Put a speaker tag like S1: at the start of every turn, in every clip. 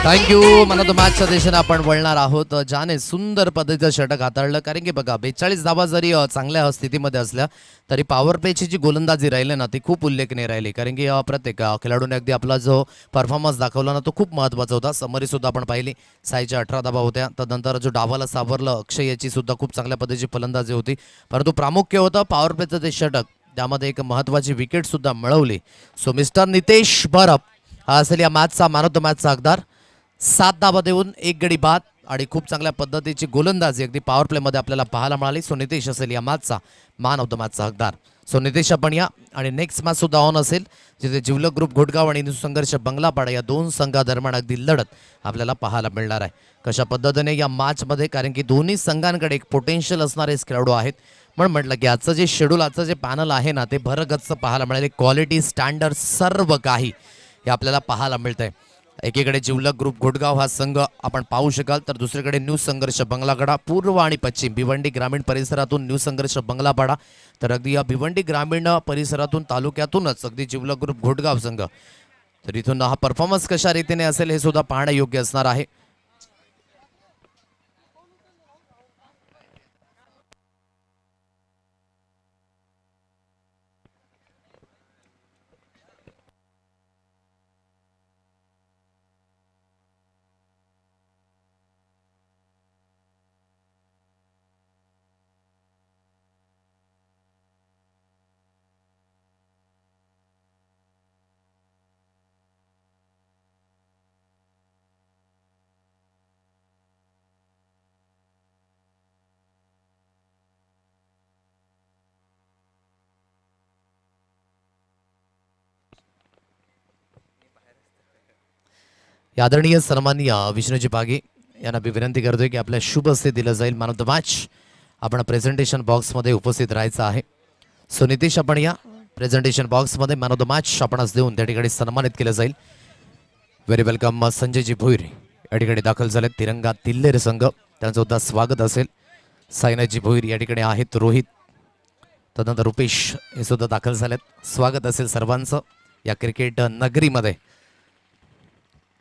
S1: Thank you. मला तो मॅचच्या दिशेने आपण वळणार आहोत. ज्याने सुंदर पद्धतीचं षटक हाताळलं. कारण की बघा 42 धावा जरी चांगल्या स्थितीमध्ये असल्या तरी पॉवर प्लेची जी गोलंदाजी राहिली ना ती खूप उल्लेखनीय राहिली. कारण की प्रत्येक खेळाडूने अगदी आपला जो परफॉर्मन्स दाखवला ना तो खूप महत्त्वाचा होता. समरी सुद्धा आपण पाहिली. साईच्या 18 धावा होत्या. त्यानंतर जो डावाला सावरलं अक्षय याची सुद्धा खूप चांगल्या पद्धतीची फलंदाजी होती. परंतु प्रामुख्य होतं पॉवर प्लेचं ते षटक. त्यामध्ये एक महत्त्वाची विकेट सुद्धा मिळवली. सो मिस्टर नितेश भरप हा असेल या मॅचचा मॅन ऑफ द मॅचचा हकदार. 7 धावा देऊन 1 गडी बाद आणि खूप चांगल्या पद्धतीची गोलंदाजी अगदी पॉवर प्लेमध्ये आपल्याला पाहायला मिळाली. सो नितेश असेल या मॅचचा मॅन ऑफ द मॅचचा हकदार. सो नितेश आपण या आणि नेक्स्ट मॅच सुद्धा ऑन असेल जिथे जिवलक ग्रुप घोटगाव आणि संघर्ष बंगलापाडा या दोन संघादरम्यान अगदी लढत आपल्याला पाहायला मिळणार आहे. कशा पद्धतीने या मॅचमध्ये कारण की दोन्ही संघांकडे एक पोटेन्शियल असणारे खेळाडू आहेत. म्हणून म्हटलं की आजचं जे शेड्यूल आजचं जे पॅनल आहे ना ते भरगच्च पाहायला मिळाले. क्वालिटी स्टँडर्ड सर्व काही हे आपल्याला पाहायला मिळतंय. एकीकडे जिवलक ग्रुप घोटगाव हा संघ आपण पाहू शकाल तर दुसरीकडे न्यू संघर्ष बंगलापाडा पूर्व आणि पश्चिम भिवंडी ग्रामीण परिसरातून न्यू संघर्ष बंगलापाडा तर अगदी या भिवंडी ग्रामीण परिसरातून तालुक्यातूनच अगदी जिवलक ग्रुप घोटगाव संघ. तर इथून हा परफॉर्मन्स कशा रीतीने असेल हे सुद्धा पाहणं योग्य असणार आहे. आदरणीय सन्माननीय विष्णूजी पागे यांना मी विनंती करतोय की आपल्या शुभ हस्ते दिलं जाईल मॅन ऑफ द मॅच. आपण प्रेझेंटेशन बॉक्समध्ये उपस्थित राहायचं आहे. सो नितेश आपण या प्रेझेंटेशन बॉक्समध्ये मॅन ऑफ द मॅच आपणच देऊन त्या ठिकाणी सन्मानित केलं जाईल. Very welcome. संजयजी भोईर या ठिकाणी दाखल झालेत. तिरंगा तिल्लेर संघ त्यांचं सुद्धा स्वागत असेल. साईनाथजी भोईर या ठिकाणी आहेत. रोहित त्यानंतर रुपेश हे सुद्धा दाखल झालेत. स्वागत असेल सर्वांचं या क्रिकेट नगरीमध्ये.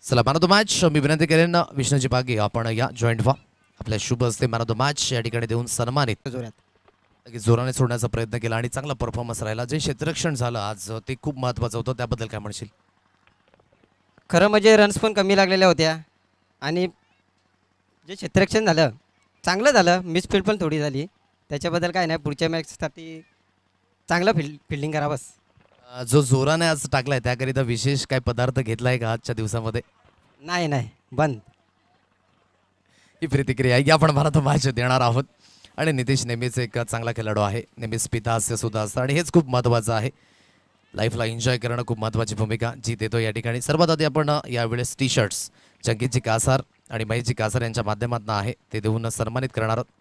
S1: चला मॅन ऑफ द मॅच मी विनंती करेन विष्णूजी पागे आपण या जॉईंट व्हा. आपल्या शुभ हस्ते मॅन ऑफ द मॅच या ठिकाणी देऊन सन्मानित. जोराने सोडण्याचा प्रयत्न केला आणि चांगला परफॉर्मन्स राहिला. जे क्षेत्ररक्षण झालं आज ते खूप महत्त्वाचं होतं. त्याबद्दल काय म्हणशील?
S2: खरं म्हणजे रन्स पण कमी लागलेल्या होत्या आणि जे क्षेत्ररक्षण झालं चांगलं झालं. मिसफील्ड पण थोडी झाली. त्याच्याबद्दल काय नाही. पुढच्या मॅचसाठी चांगलं फिल्डिंग करा बस.
S1: जो जोराने आज टाकलाय त्याकरिता विशेष काय पदार्थ घेतलाय का आजच्या दिवसामध्ये?
S2: नाही बंद.
S1: ही प्रतिक्रिया आहे की आपण भारत मॅच देणार आहोत. आणि नितेश नेहमीच एक चांगला खेळाडू आहे. नेहमीच पिताहास्य सुद्धा असतं आणि हेच खूप महत्त्वाचं आहे. लाईफला एन्जॉय करणं खूप महत्त्वाची भूमिका जी देतो या ठिकाणी. सर्वात आधी आपण यावेळेस टी शर्ट्स जंगीतजी कासार आणि महेशजी कासार यांच्या माध्यमातून आहे ते देऊन सन्मानित करणार आहोत.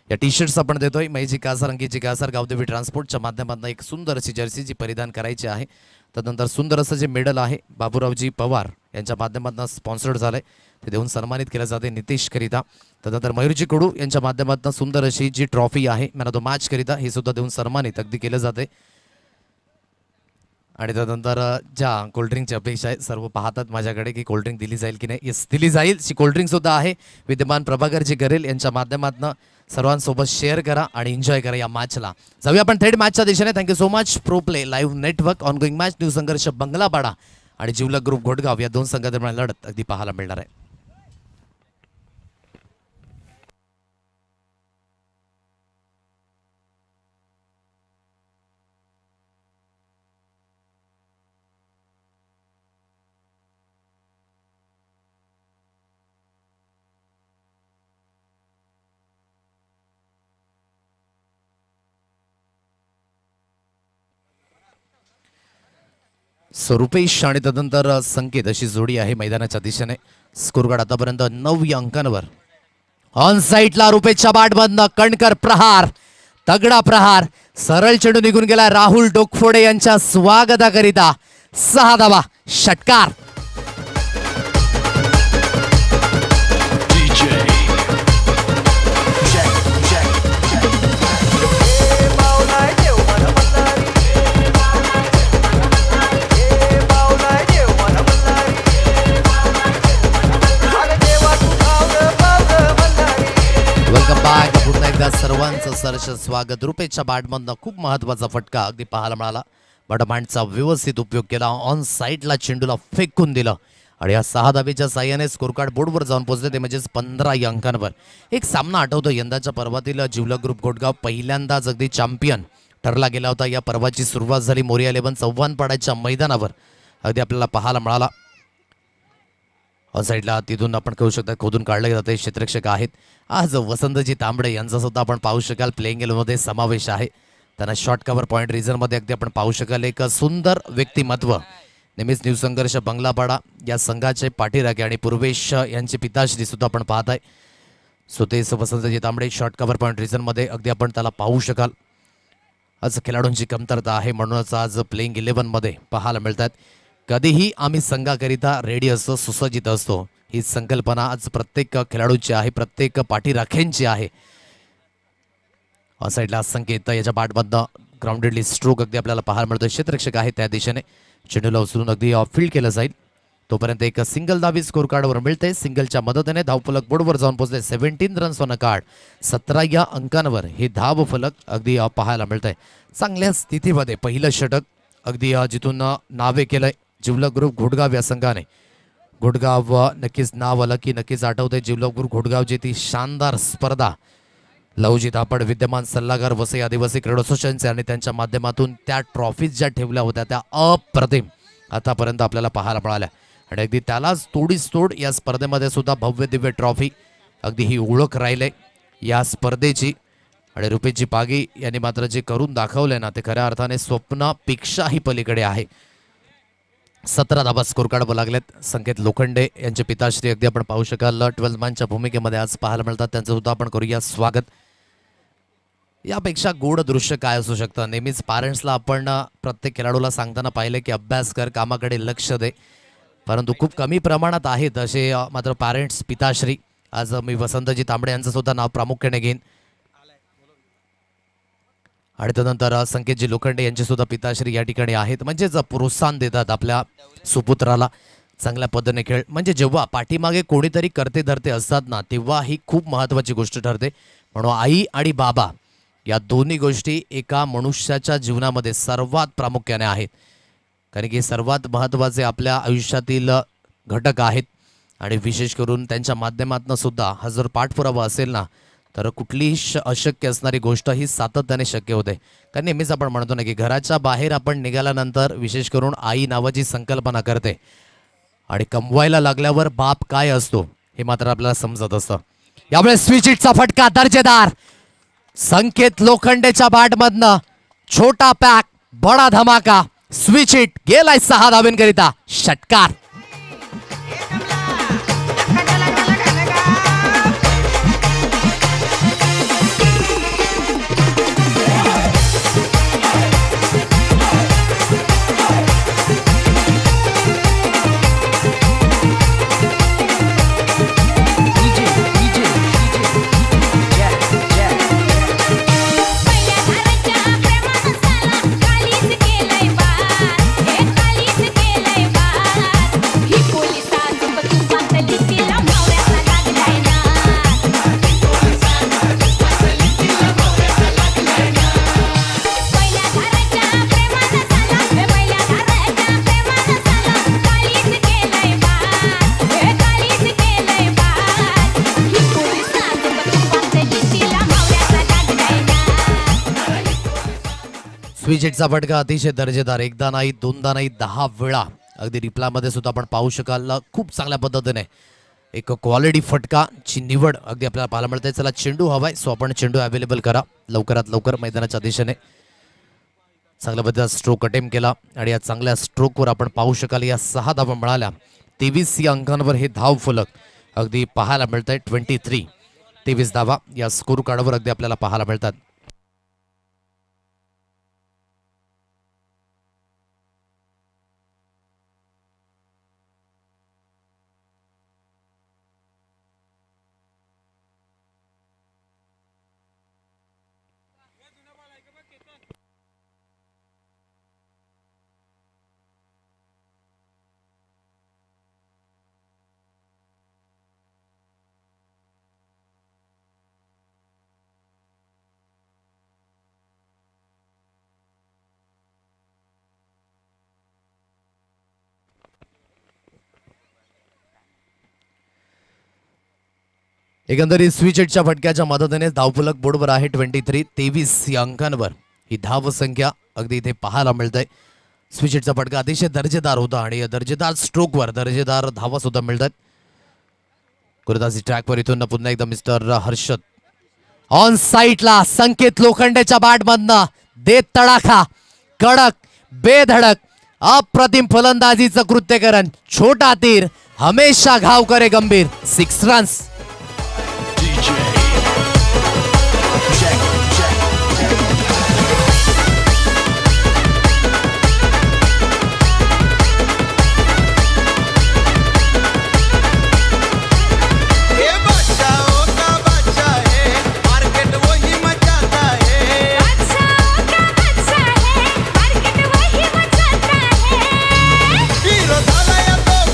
S1: या टी शर्ट्स आपण देतोय. महेशजी कासार अंकितजी कासार गावदेवी ट्रान्सपोर्टच्या माध्यमातून एक सुंदर अशी जर्सी जी परिधान करायची आहे. त्यानंतर सुंदर असं जे मेडल आहे बाबूरावजी पवार यांच्या माध्यमातून स्पॉन्सर्ड झालंय ते देऊन सन्मानित केलं जाते नितेश करिता. त्यानंतर मयूरजी कडू यांच्या माध्यमातून सुंदर अशी जी ट्रॉफी आहे मॅन ऑफ द मॅच करिता हे सुद्धा देऊन सन्मानित अगदी केलं जाते. आणि त्यानंतर ज्या कोल्ड्रिंकची अपेक्षा आहे सर्व पाहतात माझ्याकडे की कोल्ड्रिंक दिली जाईल की नाही. येस दिली जाईल. ची कोल्ड्रिंक सुद्धा आहे. विद्यमान प्रभाकरजी गरेल यांच्या माध्यमातून सर्वांसोबत शेअर करा आणि एन्जॉय करा या मॅचला. जाऊया आपण थेट मॅचच्या दिशेने. Thank you so much. Pro play live network ongoing match new संघर्ष बंगलापाडा आणि जिवलक ग्रुप घोटगाव या दोन संघादरम्यान लढत अगदी पाहायला मिळणार आहे. सो रुपेश आणि त्यानंतर संकेत अशी जोडी आहे मैदानाच्या दिशेने. स्कोर कार्ड आतापर्यंत 9 अंकांवर. ऑन साईडला रुपेशच्या बॅटमधनं कणकर प्रहार तगडा प्रहार. सरळ चेंडू निघून गेला राहुल डोकफोडे यांच्या स्वागताकरिता. 6 धावा षटकार. सहर्ष स्वागत. रुपेशच्या बॅटमधनं खूप महत्वाचा फटका अगदी पाहायला मिळाला. बटमांडचा व्यवस्थित उपयोग केला, ऑन साईडला चेंडूला फेकून दिलं आणि या 6 धावेच्या साह्याने स्कोर कार्ड बोर्डवर जाऊन पोहोचले, ते म्हणजेच 15 अंकांवर. एक सामना आठवतो, यंदाच्या पर्वातील जिवलग ग्रुप घोटगाव पहिल्यांदाच अगदी चॅम्पियन ठरला गेला होता. या पर्वाची सुरुवात झाली मोरिया 11 चव्हाणपाड्याच्या मैदानावर अगदी आपल्याला पाहायला मिळाला. ऑन साईडला तिथून आपण करू शकता खोदून काढले जाते क्षेत्ररक्षक आहेत. आज वसंतजी तांबडे यांचा सुद्धा आपण पाहू शकाल प्लेइंग इलेव्हनमध्ये समावेश आहे. त्यांना शॉर्ट कव्हर पॉईंट रिझनमध्ये अगदी आपण पाहू शकाल. एक सुंदर व्यक्तिमत्व, नेहमीच न्यू संघर्ष बंगलापाडा या संघाचे पाठीराखे आणि पूर्वेश यांचे पिताश्री सुद्धा आपण पाहत आहे. सो तेच वसंतजी तांबडे शॉर्ट कव्हर पॉईंट रिझनमध्ये अगदी आपण त्याला पाहू शकाल. आज खेळाडूंची कमतरता आहे, म्हणूनच आज प्लेइंग 11मध्ये पाहायला मिळतात. कधीही आम्ही संघाकरिता रेडी असतो, सुसज्जित असतो. ही संकल्पना आज प्रत्येक खेळाडूची आहे, प्रत्येक पाठीराख्यांची आहे. साईडला संकेत याच्या बॅटमधनं ग्राउंडेडली स्ट्रोक अगदी आपल्याला पाहायला मिळतो. क्षेत्ररक्षक आहे त्या दिशेने चेंडूला उचलून अगदी फील्ड केलं जाईल. तोपर्यंत एक सिंगल धावी स्कोर कार्डवर मिळते. सिंगलच्या मदतीने धावफलक बोर्डवर जाऊन पोहोचले. 17 रन्स ऑन अ कार्ड. 17 या अंकांवर हे धावफलक अगदी पाहायला मिळतंय. चांगल्या स्थितीमध्ये पहिलं षटक अगदी जिथून नावे केलंय जिवलग ग्रुप घोटगाव या संघाने. घोटगाव नक्कीच नाव आलं की नक्कीच आठवते जिवलग ग्रुप घोटगावची ती शानदार स्पर्धा. लवजी धापड विद्यमान सल्लागार वसई आदिवासी क्रीडा असोसिएशनचे आणि त्यांच्या माध्यमातून त्या ट्रॉफीज ज्या ठेवल्या होत्या त्या अप्रतिम आतापर्यंत आपल्याला पाहायला मिळाल्या. आणि अगदी त्यालाच तोडीस तोड या स्पर्धेमध्ये सुद्धा भव्य दिव्य ट्रॉफी अगदी ही ओळख राहिले या स्पर्धेची. आणि रुपेशजी पागी यांनी मात्र जे करून दाखवले ना ते खऱ्या अर्थाने स्वप्नापेक्षाही पलीकडे आहे. 17 धाबा स्कोर कार्ड लागलेत. संकेत लोखंडे यांचे पिताश्री अगदी आपण पाहू शकाल 12 मॅनच्या भूमिकेमध्ये आज पाहायला मिळतात. त्यांचं सुद्धा आपण करूया स्वागत. यापेक्षा गोड दृश्य काय असू शकतं. नेहमीच पॅरेंट्सला आपण प्रत्येक खेळाडूला सांगताना पाहिलं की अभ्यास कर, कामाकडे लक्ष दे, परंतु खूप कमी प्रमाणात आहेत असे मात्र पॅरेंट्स पिताश्री. आज मी वसंतजी तांबडे यांचं सुद्धा नाव प्रामुख्याने घेईन. आणि त्यानंतर संकेतजी लोखंडे यांचे सुद्धा पिताश्री या ठिकाणी आहेत. म्हणजेच प्रोत्साहन देतात आपल्या सुपुत्राला चांगल्या पद्धतीने खेळ. म्हणजे जेव्हा पाठीमागे कोणीतरी करते धरते असतात ना तेव्हा ही खूप महत्त्वाची गोष्ट ठरते. म्हणून आई आणि बाबा या दोन्ही गोष्टी एका मनुष्याच्या जीवनामध्ये सर्वात प्रामुख्याने आहेत. कारण की सर्वात महत्त्वाचे आपल्या आयुष्यातील घटक आहेत. आणि विशेष करून त्यांच्या माध्यमातून सुद्धा हा जर पाठपुरावा असेल ना तर कुठलीही अशक्य असणारी गोष्ट ही सातत्याने शक्य होते. कारण नेहमीच आपण म्हणतो ना की घराच्या बाहेर आपण निघाल्यानंतर विशेष करून आई नावाची संकल्पना करते आणि कमवायला लागल्यावर बाप काय असतो हे मात्र आपल्याला समजत असतं. यावेळेस स्विच हिटचा फटका दर्जेदार. संकेत लोखंडेच्या बॅटमधनं छोटा पॅक बडा धमाका. स्विच हिट गेलाय 6 धावेंकरिता. षटकार. स्विचचा फटका अतिशय दर्जेदार. एकदा नाही, दोनदा नाही, 10 वेळा अगदी रिप्लायमध्ये सुद्धा आपण पाहू शकाल. खूप चांगल्या पद्धतीने एक क्वालिटी फटकाची निवड अगदी आपल्याला पाहायला मिळते. चला चेंडू हवाय, सो आपण चेंडू अवेलेबल करा लवकरात लवकर मैदानाच्या दिशेने. चांगल्या पद्धतीचा स्ट्रोक अटेम्प्ट केला आणि या चांगल्या स्ट्रोकवर आपण पाहू शकाल या 6 धावा मिळाल्या. 23 या अंकांवर हे धाव फलक अगदी पाहायला मिळतंय. 23 धावा या स्कोर कार्डवर अगदी आपल्याला पाहायला मिळतात. एकंदरीत स्विच हिटच्या फटक्याच्या मदतीने धावफलक बोर्डवर आहे 23 या अंकांवर ही धाव संख्या अगदी इथे पाहायला मिळते. स्विच हिटचा फटका अतिशय दर्जेदार होता आणि दर्जेदार स्ट्रोकवर दर्जेदार धावा सुद्धा मिळतात. गुरुदासी ट्रॅकवर इथून पुन्हा एकदा मिस्टर हर्षद ऑन साईडला संकेत लोखंडेच्या बॅटमधनं देत तडाखा, कडक बेधडक अप्रतिम फलंदाजीचं कृत्यकरण. छोटा तीर हमेशा घाव करे गंभीर. 6 रन्स.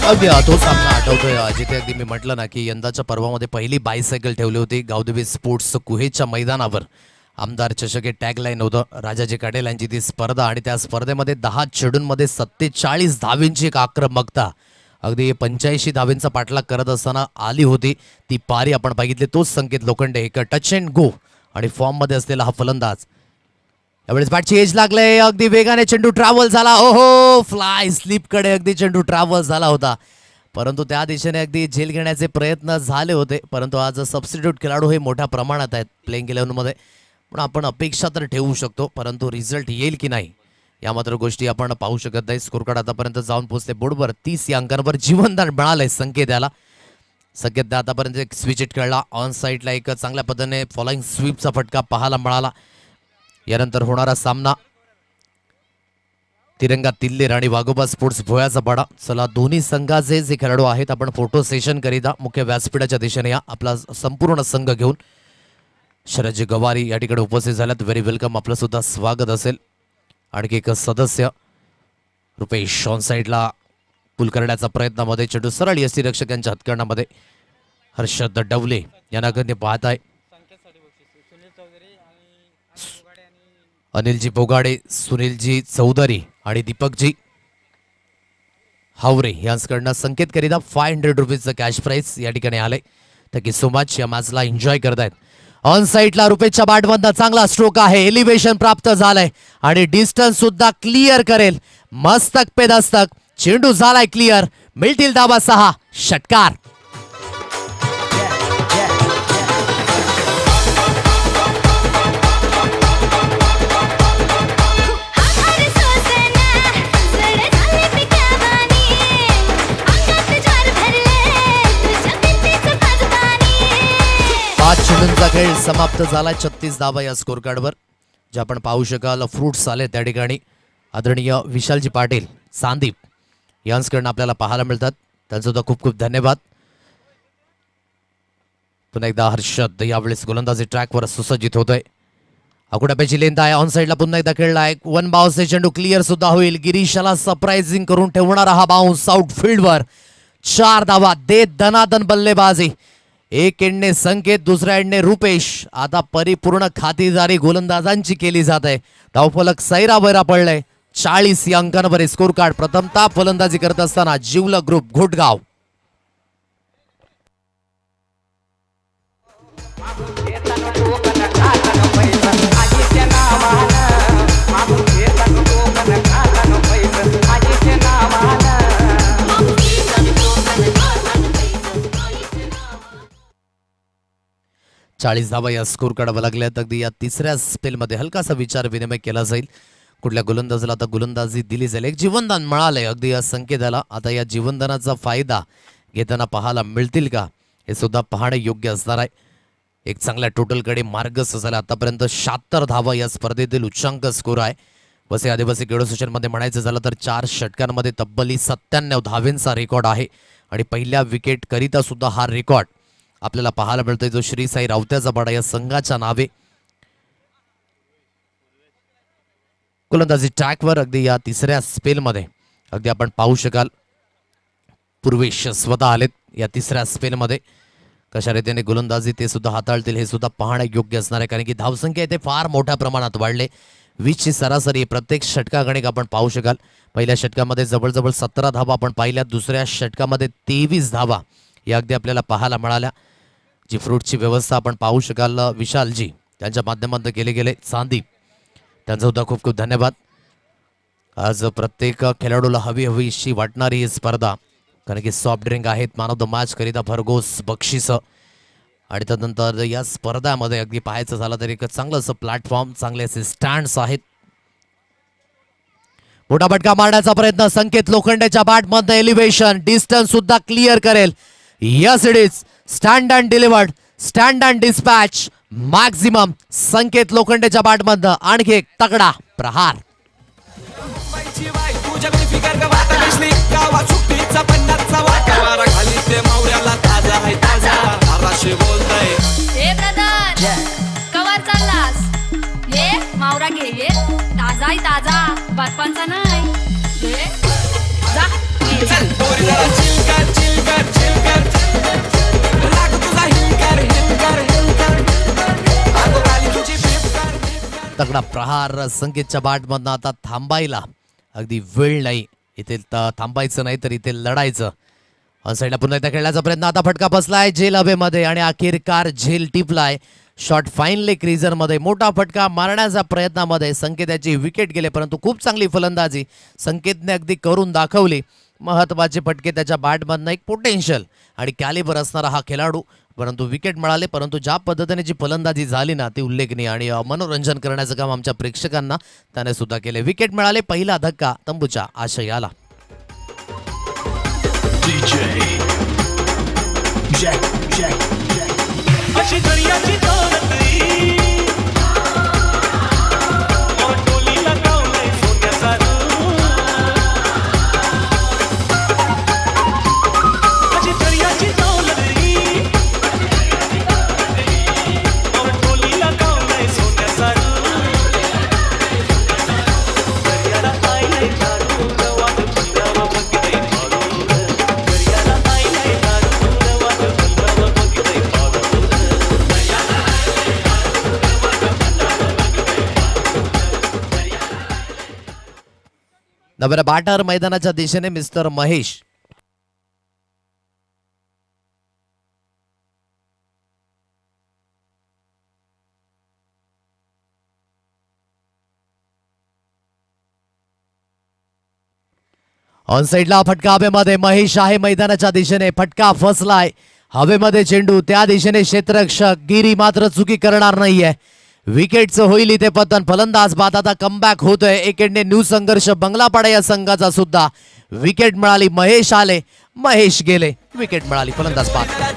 S1: अगदी तो सामना आठवतोय जिथे अगदी मी म्हटलं ना की यंदाच्या पर्वामध्ये पहिली बायसायकल ठेवली होती गावदेवी स्पोर्ट्स कुहेच्या मैदानावर. आमदार चषक हे टॅगलाईन होतं. राजाजी काटेल यांची ती स्पर्धा आणि त्या स्पर्धेमध्ये 10 चेडूंमध्ये 47 धावेंची एक आक्रमकता अगदी 85 धावेंचा पाठलाग करत असताना आली होती. ती पारी आपण बघितली. तोच संकेत लोखंडे एक टच अँड गो आणि फॉर्ममध्ये असलेला हा फलंदाज. यावेळेस बॅटची एज लागले. अगदी वेगाने चेंडू ट्रॅव्हल झाला. ओहो फ्लाय स्लिपकडे अगदी चेंडू ट्रॅव्हल झाला होता परंतु त्या दिशेने अगदी झेल घेण्याचे प्रयत्न झाले होते. परंतु आज सबस्टिट्यूट खेळाडू हे मोठ्या प्रमाणात आहेत प्लेइंग 11मध्ये. पण आपण अपेक्षा तर ठेवू शकतो परंतु रिझल्ट येईल की नाही या मात्र गोष्टी आपण पाहू शकत नाही. स्कोर कार्ड आतापर्यंत जाऊन पोहोचले बोर्डवर. 30 या अंकांवर जीवनदान मिळालंय संकेत याला. संकेत आतापर्यंत एक स्विच हिट खेळला. ऑन साईडला एक चांगल्या पद्धतीने फॉलोइंग स्वीपचा फटका पाहायला मिळाला. यानंतर होणारा सामना तिरंगा तिल्लेर आणि वाघोबा स्पोर्ट्स भोयाचा पाडा. चला दोन्ही संघाचे जे खेळाडू आहेत आपण फोटो सेशन करीता मुख्य व्यासपीठाच्या दिशेने या. आपला संपूर्ण संघ घेऊन शरदजी गवारी या ठिकाणी उपस्थित झाल्यात. Very welcome. आपलं सुद्धा स्वागत असेल. आणखी एक सदस्य रुपेश ऑन साईडला पुल करण्याचा प्रयत्नामध्ये चेंडू सरळ यष्टीरक्षकांच्या हातकरणामध्ये. हर्षद डवले यांना कधी पाहत आहे. अनिलजी बोगाडे, सुनीलजी चौधरी आणि दीपकजी हावरे यांच्याकडनं संकेत करीता 500 रुपीजचं कॅश प्राईज या ठिकाणी आलंय. Thank you so much. या मॅचला एन्जॉय करतायत. ऑन साईडला रुपेशच्या बॅटमधनं चांगला स्ट्रोक आहे. एलिव्हेशन प्राप्त झालंय आणि डिस्टन्स सुद्धा क्लिअर करेल. मस्तक पे दस्तक. चेंडू झालाय क्लिअर. मिळतील धावा 6. षटकार. चेंडूंचा खेळ समाप्त झाला. 36 धावा या स्कोर कार्डवर जे आपण पाहू शकाल. फ्रूट्स आले त्या ठिकाणी. आदरणीय विशालजी पाटील सांदीप यांच्याकडनं आपल्याला पाहायला मिळतात. त्यांचा सुद्धा खूप खूप धन्यवाद. पुन्हा एकदा हर्षद यावेळेस गोलंदाजी ट्रॅकवर सुसज्जित होतोय. आकुडाप्याची लेंथ आहे. ऑन साईडला पुन्हा एकदा खेळला आहे. 1 बाउन्स चेंडू क्लिअर सुद्धा होईल. गिरीशाला सरप्राइझिंग करून ठेवणारा हा बाउन्स आउटफील्डवर. 4 धावा देत दनादन बल्लेबाजी. एक एंडने संकेत, दुसऱ्या एंडने रुपेश. आता परिपूर्ण खातिरदारी गोलंदाजांची केली जात आहे. धावफलक सैरावैरा पडलंय. 40 या अंकांवर स्कोर कार्ड. प्रथमतः फलंदाजी करत असताना जिवला ग्रुप घोटगाव. चाळीस धावा या स्कोर काढावं लागल्यात. अगदी या तिसऱ्या स्पेलमध्ये हलकासा विचार विनिमय केला जाईल. कुठल्या गोलंदाजाला आता गोलंदाजी दिली जाईल. एक जीवनदान मिळालंय अगदी या संकेताला. आता या जीवनदानाचा फायदा घेताना पाहायला मिळतील का हे सुद्धा पाहणे योग्य असणार आहे. एक चांगल्या टोटलकडे मार्गस्थ झाला. आतापर्यंत 76 धावा या स्पर्धेतील उच्चांक स्कोर आहे. वसे आदिवासी क्रीडा असोसिएशनमध्ये म्हणायचं झालं तर 4 षटकांमध्ये तब्बली 97 धावेंचा रेकॉर्ड आहे. आणि पहिल्या विकेट करिता सुद्धा हा रेकॉर्ड आपल्याला पाहायला मिळतोय जो श्री साई रावत्याचा पाडा या संघाच्या नावे. गोलंदाजी ट्रॅकवर अगदी या तिसऱ्या स्पेलमध्ये अगदी आपण पाहू शकाल पूर्वेश स्वतः आलेत या तिसऱ्या स्पेलमध्ये. कशा रीतीने गोलंदाजी ते सुद्धा हाताळतील हे सुद्धा पाहणे योग्य असणार आहे. कारण की धावसंख्या इथे फार मोठ्या प्रमाणात वाढले. 20ची सरासरी प्रत्येक षटकागणिक आपण पाहू शकाल. पहिल्या षटकामध्ये जवळजवळ 17 धावा आपण पाहिल्या. दुसऱ्या षटकामध्ये 23 धावा या अगदी आपल्याला पाहायला मिळाल्या. जी फ्रूटची व्यवस्था आपण पाहू शकाल विशालजी त्यांच्या माध्यमातून केले गेले. चांदी त्यांचा सुद्धा खूप खूप धन्यवाद. आज प्रत्येक खेळाडूला हवी हवीशी वाटणारी ही स्पर्धा, कारण की सॉफ्ट ड्रिंक आहेत, मॅन ऑफ द मॅच करिता भरघोस बक्षीस, आणि त्यानंतर या स्पर्धामध्ये अगदी पाहायचं झालं तर एक चांगलं असं प्लॅटफॉर्म, चांगले असे स्टँड्स आहेत. मोठा फटका मारण्याचा प्रयत्न संकेत लोखंडेच्या बॅटमध्ये, एलिव्हेशन डिस्टन्स सुद्धा क्लिअर करेल. Yes it is stand and delivered, stand and dispatch maximum. Sanket लोखंडेच्या बॅटमधनं आणखी एक तगडा प्रहार.
S3: कवर चाललास ये मावरा घे ये ताजा ताजा बर्फांचा नाही घे जा
S1: तगडा प्रहार संकेतच्या बॅटमधनं. आता थांबायला अगदी वेळ नाही, इथे थांबायचं नाही तर इथे लढायचं. साईडला पुन्हा एकदा खेळण्याचा प्रयत्न, आता फटका बसलाय झेल हवेमध्ये आणि अखेरकार झेल टिपलाय. Shot finally क्रीजरमध्ये. मोठा फटका मारण्याच्या प्रयत्नामध्ये संकेताची विकेट गेले, परंतु खूप चांगली फलंदाजी संकेतने अगदी करून दाखवली. महत्त्वाचे फटके त्याच्या बॅटमधनं, एक पोटेन्शियल आणि कॅलिबर असणारा हा खेळाडू, परंतु विकेट मिळाले. परंतु ज्या पद्धतीने जी फलंदाजी झाली ना ती उल्लेखनीय, आणि मनोरंजन करण्याचं काम आमच्या प्रेक्षकांना त्याने सुद्धा केले. विकेट मिळाले. पहिला धक्का तंबूच्या आशयाला.
S4: अशी दर्याची दौलती टोलीला गावलंय सोन्याचा अशी दर्याची दौलती टोलीला गावलंय सोन्याचा दर्याला आईलंय झाडू वाट फुलावा बघितय फाडू दर्याला आईलंय झाडू वाट फुलावा बघितय फाडू.
S1: नव्या बॅटर मैदानाच्या दिशेने मिस्टर महेश. ऑन साइडला फटका हवेमध्ये. महेश आहे मैदानाच्या दिशेने. फटका फसलाय हवेमध्ये. चेंडू त्या दिशेने. क्षेत्ररक्षक गिरी मात्र चुकी करणार नाहीये. विकेटचं होईल इथे पतन. फलंदाज बाद आता कमबॅक होतोय. एकेडने न्यू संघर्ष बंगलापाडा या संघाचा सुद्धा. विकेट मिळाली. महेश आले, महेश गेले. विकेट मिळाली. फलंदाज बाद.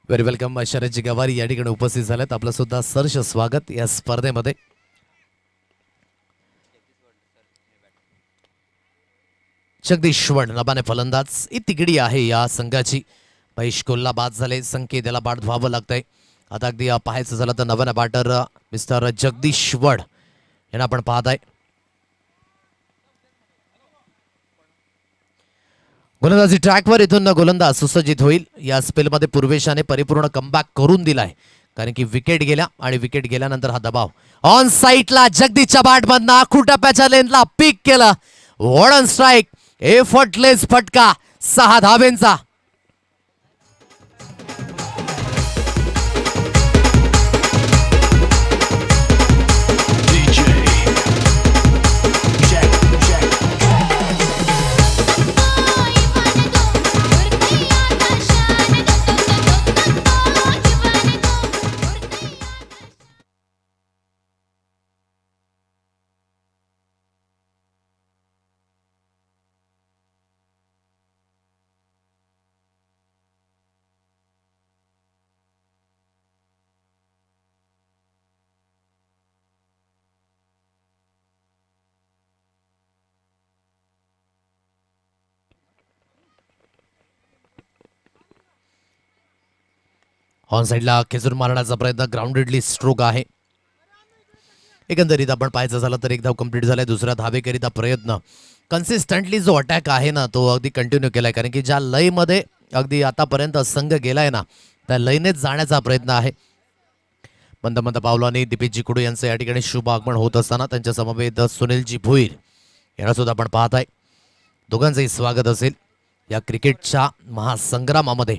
S1: Very welcome. शरदजी गवारी या ठिकाणी उपस्थित झालेत. आपलं सुद्धा सहर्ष स्वागत या स्पर्धेमध्ये. जगदीश्वर नबाने फलंदाज. ही तिकडी आहे या संघाची. महेश कोल्हा बाद झाले. संकेत याला बाद व्हावं लागतंय. आता अगदी पाहायचं झालं तर नव्यानं बॅटर मिस्टर जगदीश्वर यांना आपण पाहत आहे. गोलंदाजी ट्रॅकवर इथून गोलंदाज सुसज्जित होईल. या स्पेलमध्ये पूर्वेशाने परिपूर्ण कमबॅक करून दिलाय, कारण की विकेट गेल्या आणि विकेट गेल्यानंतर हा दबाव. ऑन साईडला जगदीशच्या बॅटमधनं आखू टप्प्याच्या लेनला पिक केलं. Warden strike. एफर्टलेस फटका 6 धावेंचा. ऑन साइडला खेचून मारण्याचा प्रयत्न. ग्राउंडेडली स्ट्रोक आहे. एकंदरीत आपण पाहायचं झालं तर एक धाव कंप्लीट झालाय. दुसऱ्या धावेकरिता प्रयत्न कन्सिस्टंटली जो अटॅक आहे ना तो अगदी कंटिन्यू केलाय, कारण की ज्या लयमध्ये अगदी आतापर्यंत संघ गेलाय ना त्या लयनेच जाण्याचा प्रयत्न आहे. मंद मंद पावलाने दिपेशजी कुडू यांचं या ठिकाणी शुभ आगमन होत असताना त्यांच्या समवेत सुनीलजी भोईर यांना सुद्धा आपण पाहत आहे. दोघांचंही स्वागत असेल या क्रिकेटच्या महासंग्रामामध्ये.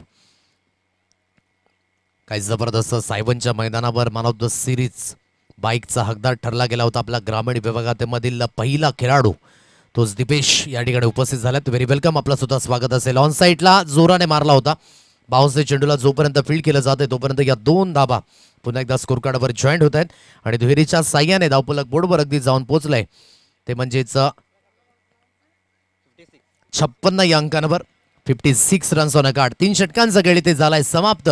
S1: काही जबरदस्त साहेबांच्या मैदानावर मॅन ऑफ द सिरीज बाईकचा हकदार ठरला गेला होता. आपला ग्रामीण विभागामधील पहिला खेळाडू तोच दिपेश या ठिकाणी उपस्थित झाल्यात. व्हेरी वेलकम, आपलं सुद्धा स्वागत असेल. ऑन साईडला जोराने मारला होता. बाउन्सने चेंडूला जोपर्यंत फील्ड केलं जाते तोपर्यंत या 2 धाबा पुन्हा एकदा स्कोर कार्डवर जॉईंट होत आहेत आणि दुहेरीच्या साह्याने धावफलक बोर्डवर अगदी जाऊन पोहोचलंय. ते म्हणजेच 56 या अंकांवर 56 रन्स ऑन अ कार्ड. 3 षटकांचा खेळ इथे झालाय समाप्त.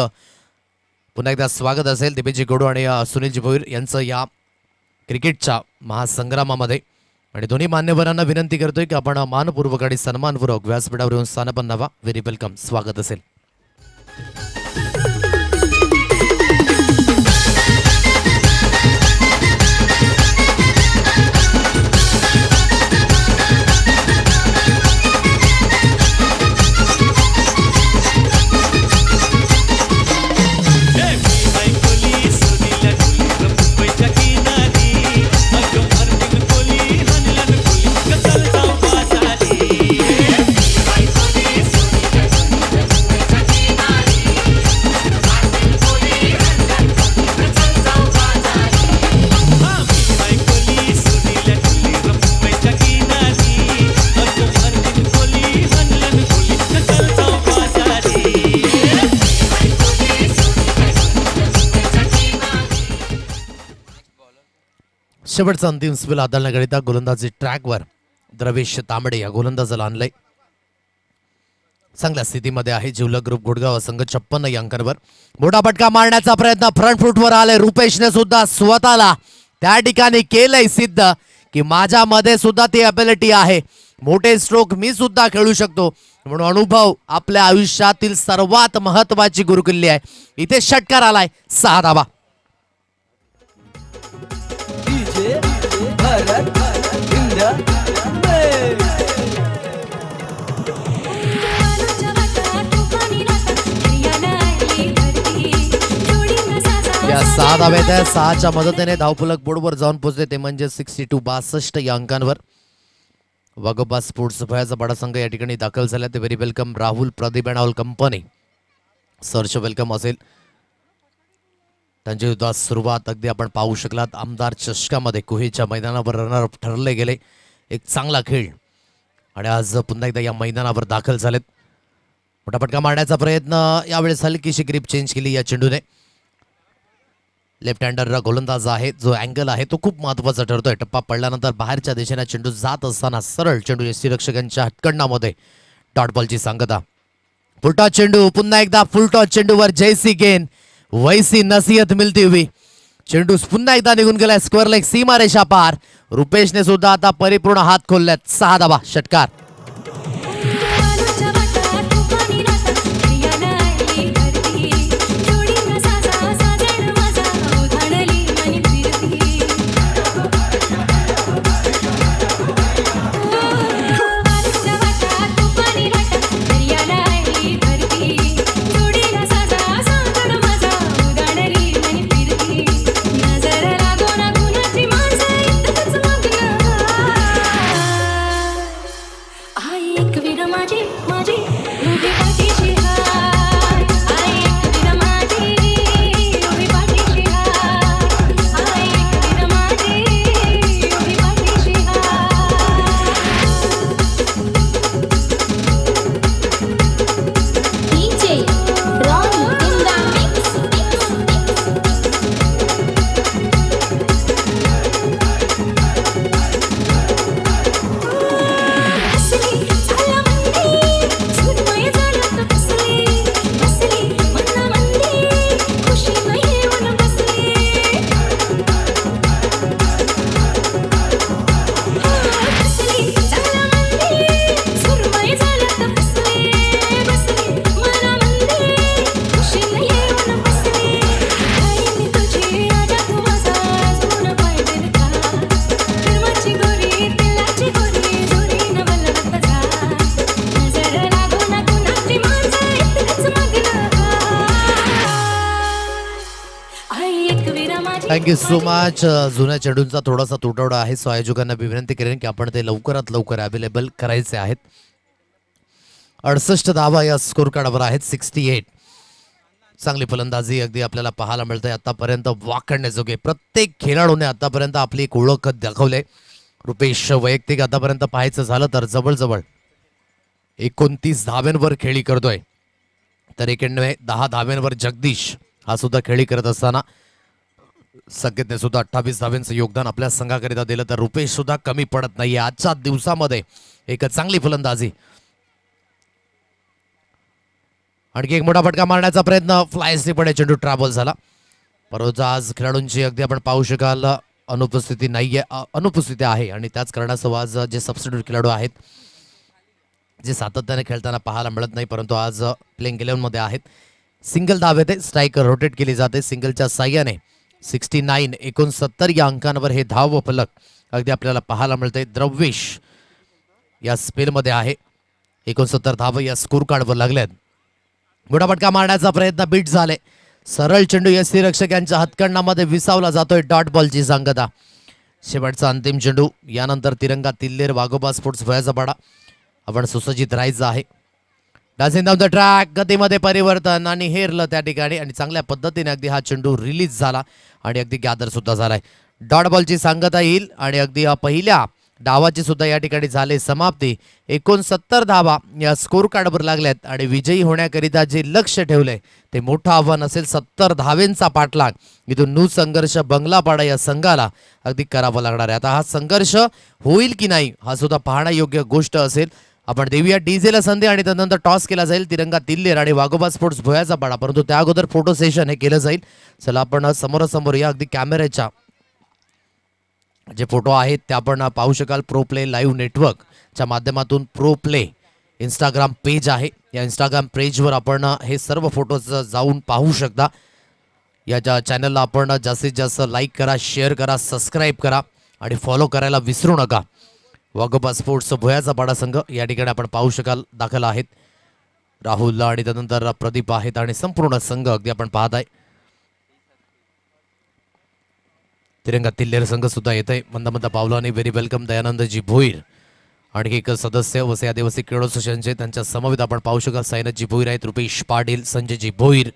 S1: पुन्हा एकदा स्वागत असेल दिपेशजी गोडू आणि सुनीलजी भोईर यांचं या क्रिकेटच्या महासंग्रामामध्ये. आणि दोन्ही मान्यवरांना विनंती करतोय की आपण मानपूर्वक आणि सन्मानपूर्वक व्यासपीठावर येऊन स्थानपन्न व्हावा. व्हेरी वेलकम, स्वागत असेल. शेवटचा अंतिम स्पेल हाताळण्याकरिता गोलंदाजी ट्रॅकवर द्रवेश तांबडे या गोलंदाजाला आणलंय. चांगल्या स्थितीमध्ये आहे जिवलग ग्रुप गुडगाव संघ. 56 या अंकांवर मोठा फटका मारण्याचा प्रयत्न फ्रंट फुटवर आलाय. रुपेशने सुद्धा स्वतःला त्या ठिकाणी केलंय सिद्ध की माझ्यामध्ये सुद्धा ती अबिलिटी आहे, मोठे स्ट्रोक मी सुद्धा खेळू शकतो. म्हणून अनुभव आपल्या आयुष्यातील सर्वात महत्वाची गुरुकिल्ली आहे. इथे षटकार आलाय, 6 धावा. या 6 धावेत आहे. 6च्या मदतीने धावफलक बोर्डवर जाऊन पोहोचले ते म्हणजे 62 या अंकांवर. वाघोबा स्पोर्ट्स भयाचा बडा संघ या ठिकाणी दाखल झाला. ते very welcome Rahul Pradeep and all company सरच वेलकम असेल. त्यांची सुद्धा सुरुवात अगदी आपण पाहू शकलात. आमदार चषकामध्ये कुहेच्या मैदानावर रनरअप ठरले गेले. एक चांगला खेळ आणि आज पुन्हा एकदा या मैदानावर दाखल झालेत. मोठा फटका मारण्याचा प्रयत्न यावेळेस हलकीशी ग्रीप चेंज केली या चेंडूने. लेफ्ट हँडर गोलंदाज आहे, जो अँगल आहे तो खूप महत्वाचा ठरतोय. टप्पा पडल्यानंतर बाहेरच्या दिशेने चेंडू जात असताना सरळ चेंडू यष्टीरक्षकांच्या हटकंडामध्ये डॉट बॉलची सांगता. फुलटॉस चेंडू पुन्हा एकदा फुलटॉस चेंडूवर जैसी गेंद वैसी नसीहत मिळती हुई. चेंडू पुन्हा एकदा निघून गेलाय स्क्वेअर लेग सीमारेषा पार. रुपेशने सुद्धा आता परिपूर्ण हात खोलल्यात. 6 धावा, षटकार. Thank you so much. जुन्या चेंडूंचा थोडासा तुटवडा आहे, सो आयोजकांना विनंती करेन की आपण ते लवकरात लवकर अवेलेबल करायचे आहेत. 68 धावा या स्कोर कार्डवर आहेत. 68. चांगली फलंदाजी अगदी आपल्याला पाहायला मिळते आतापर्यंत. वाकडण्याजोगे प्रत्येक खेळाडूने आतापर्यंत आपली एक ओळख दाखवले. रुपेश वैयक्तिक आतापर्यंत पाहायचं झालं तर जवळजवळ 29 धाव्यांवर खेळी करतोय, तर 10 धाव्यांवर जगदीश हा सुद्धा खेळी करत असताना संकेतने सुद्धा 28 धाव्यांचं योगदान आपल्या संघाकरिता दिलं. तर रुपेश सुद्धा कमी पडत नाहीये आजच्या दिवसामध्ये. एक चांगली फलंदाजी. आणखी एक मोठा फटका मारण्याचा प्रयत्न, फ्लाय स्लिपने चेंडू ट्रॅव्हल झाला. परंतु आज खेळाडूंची अगदी आपण पाहू शकाल अनुपस्थिती नाहीये, अनुपस्थिती आहे. आणि त्याच कारणास्तव आज जे सबस्टिट्यूट खेळाडू आहेत जे सातत्याने खेळताना पाहायला मिळत नाही, परंतु आज प्लेइंग 11 मध्ये आहेत. सिंगल धाव येते, स्ट्राईक रोटेट केली जाते सिंगलच्या साह्याने. 69 या अंकांवर हे धाव फलक अगदी आपल्याला पाहायला मिळते. द्रव्येश या स्पेलमध्ये आहे. 69 धाव या स्कोर कार्डवर लागल्यात. मोठा फटका मारण्याचा प्रयत्न बीट झाले. सरळ चेंडू यष्टीरक्षक यांच्या हातकंडामध्ये विसावला जातोय. डॉट बॉलची सांगता. शेवटचा अंतिम चेंडू. यानंतर तिरंगा तिल्लेर वाघोबा स्पोर्ट्स भुयाचा पाडा. आपण सुसज्जित राहायचं आहे. डान्सिंग डाऊन द ट्रॅक, गतीमध्ये परिवर्तन आणि हेरलं त्या ठिकाणी. आणि चांगल्या पद्धतीने अगदी हा चेंडू रिलीज झाला आणि अगदी गॅदर सुद्धा झालाय. डॉट बॉलची सांगता येईल आणि अगदी पहिल्या डावाची सुद्धा या ठिकाणी झाले समाप्ती. 69 धावा या स्कोर कार्डवर लागल्यात आणि विजयी होण्याकरिता जे लक्ष ठेवलंय ते मोठं आव्हान असेल. 70 धावेंचा पाठलाग इथून न्यू संघर्ष बंगलापाडा या संघाला अगदी करावा लागणार आहे. आता हा संघर्ष होईल की नाही हा सुद्धा पाहण्यायोग्य गोष्ट असेल. आपण देऊया डीजेला संधी आणि त्यानंतर टॉस केला जाईल तिरंगा तिल्लेर आणि वाघोबा स्पोर्ट्स भुयाचा पाडा. परंतु त्या अगोदर फोटो सेशन हे केलं जाईल. चला आपण समोरासमोर या अगदी कॅमेऱ्याच्या जे फोटो आहेत ते आपण पाहू शकाल. प्रो प्ले लाईव्ह नेटवर्कच्या माध्यमातून प्रो प्ले इंस्टाग्राम पेज आहे. या इंस्टाग्राम पेजवर आपण हे सर्व फोटोज जाऊन पाहू शकता. या चॅनलला आपण जास्तीत जास्त लाईक करा, शेअर करा, सबस्क्राईब करा आणि फॉलो करायला विसरू नका. वाघोबा स्पोर्ट्स भुयाचा पाडा संघ या ठिकाणी आपण पाहू शकाल दाखल आहेत. राहुल आणि त्यानंतर प्रदीप आहेत आणि संपूर्ण संघ अगदी आपण पाहत आहे. तिरंगा तिल्लेर संघ सुद्धा येत आहे. मंद पावलाने व्हेरी वेलकम दयानंदजी भोईर. आणखी एक सदस्य वसे आदिवासी क्रीडा असोसिएशनचे त्यांच्या समवेत आपण पाहू शकाल. साईनाथजी भोईर आहेत, रुपेश पाटील, संजयजी भोईर,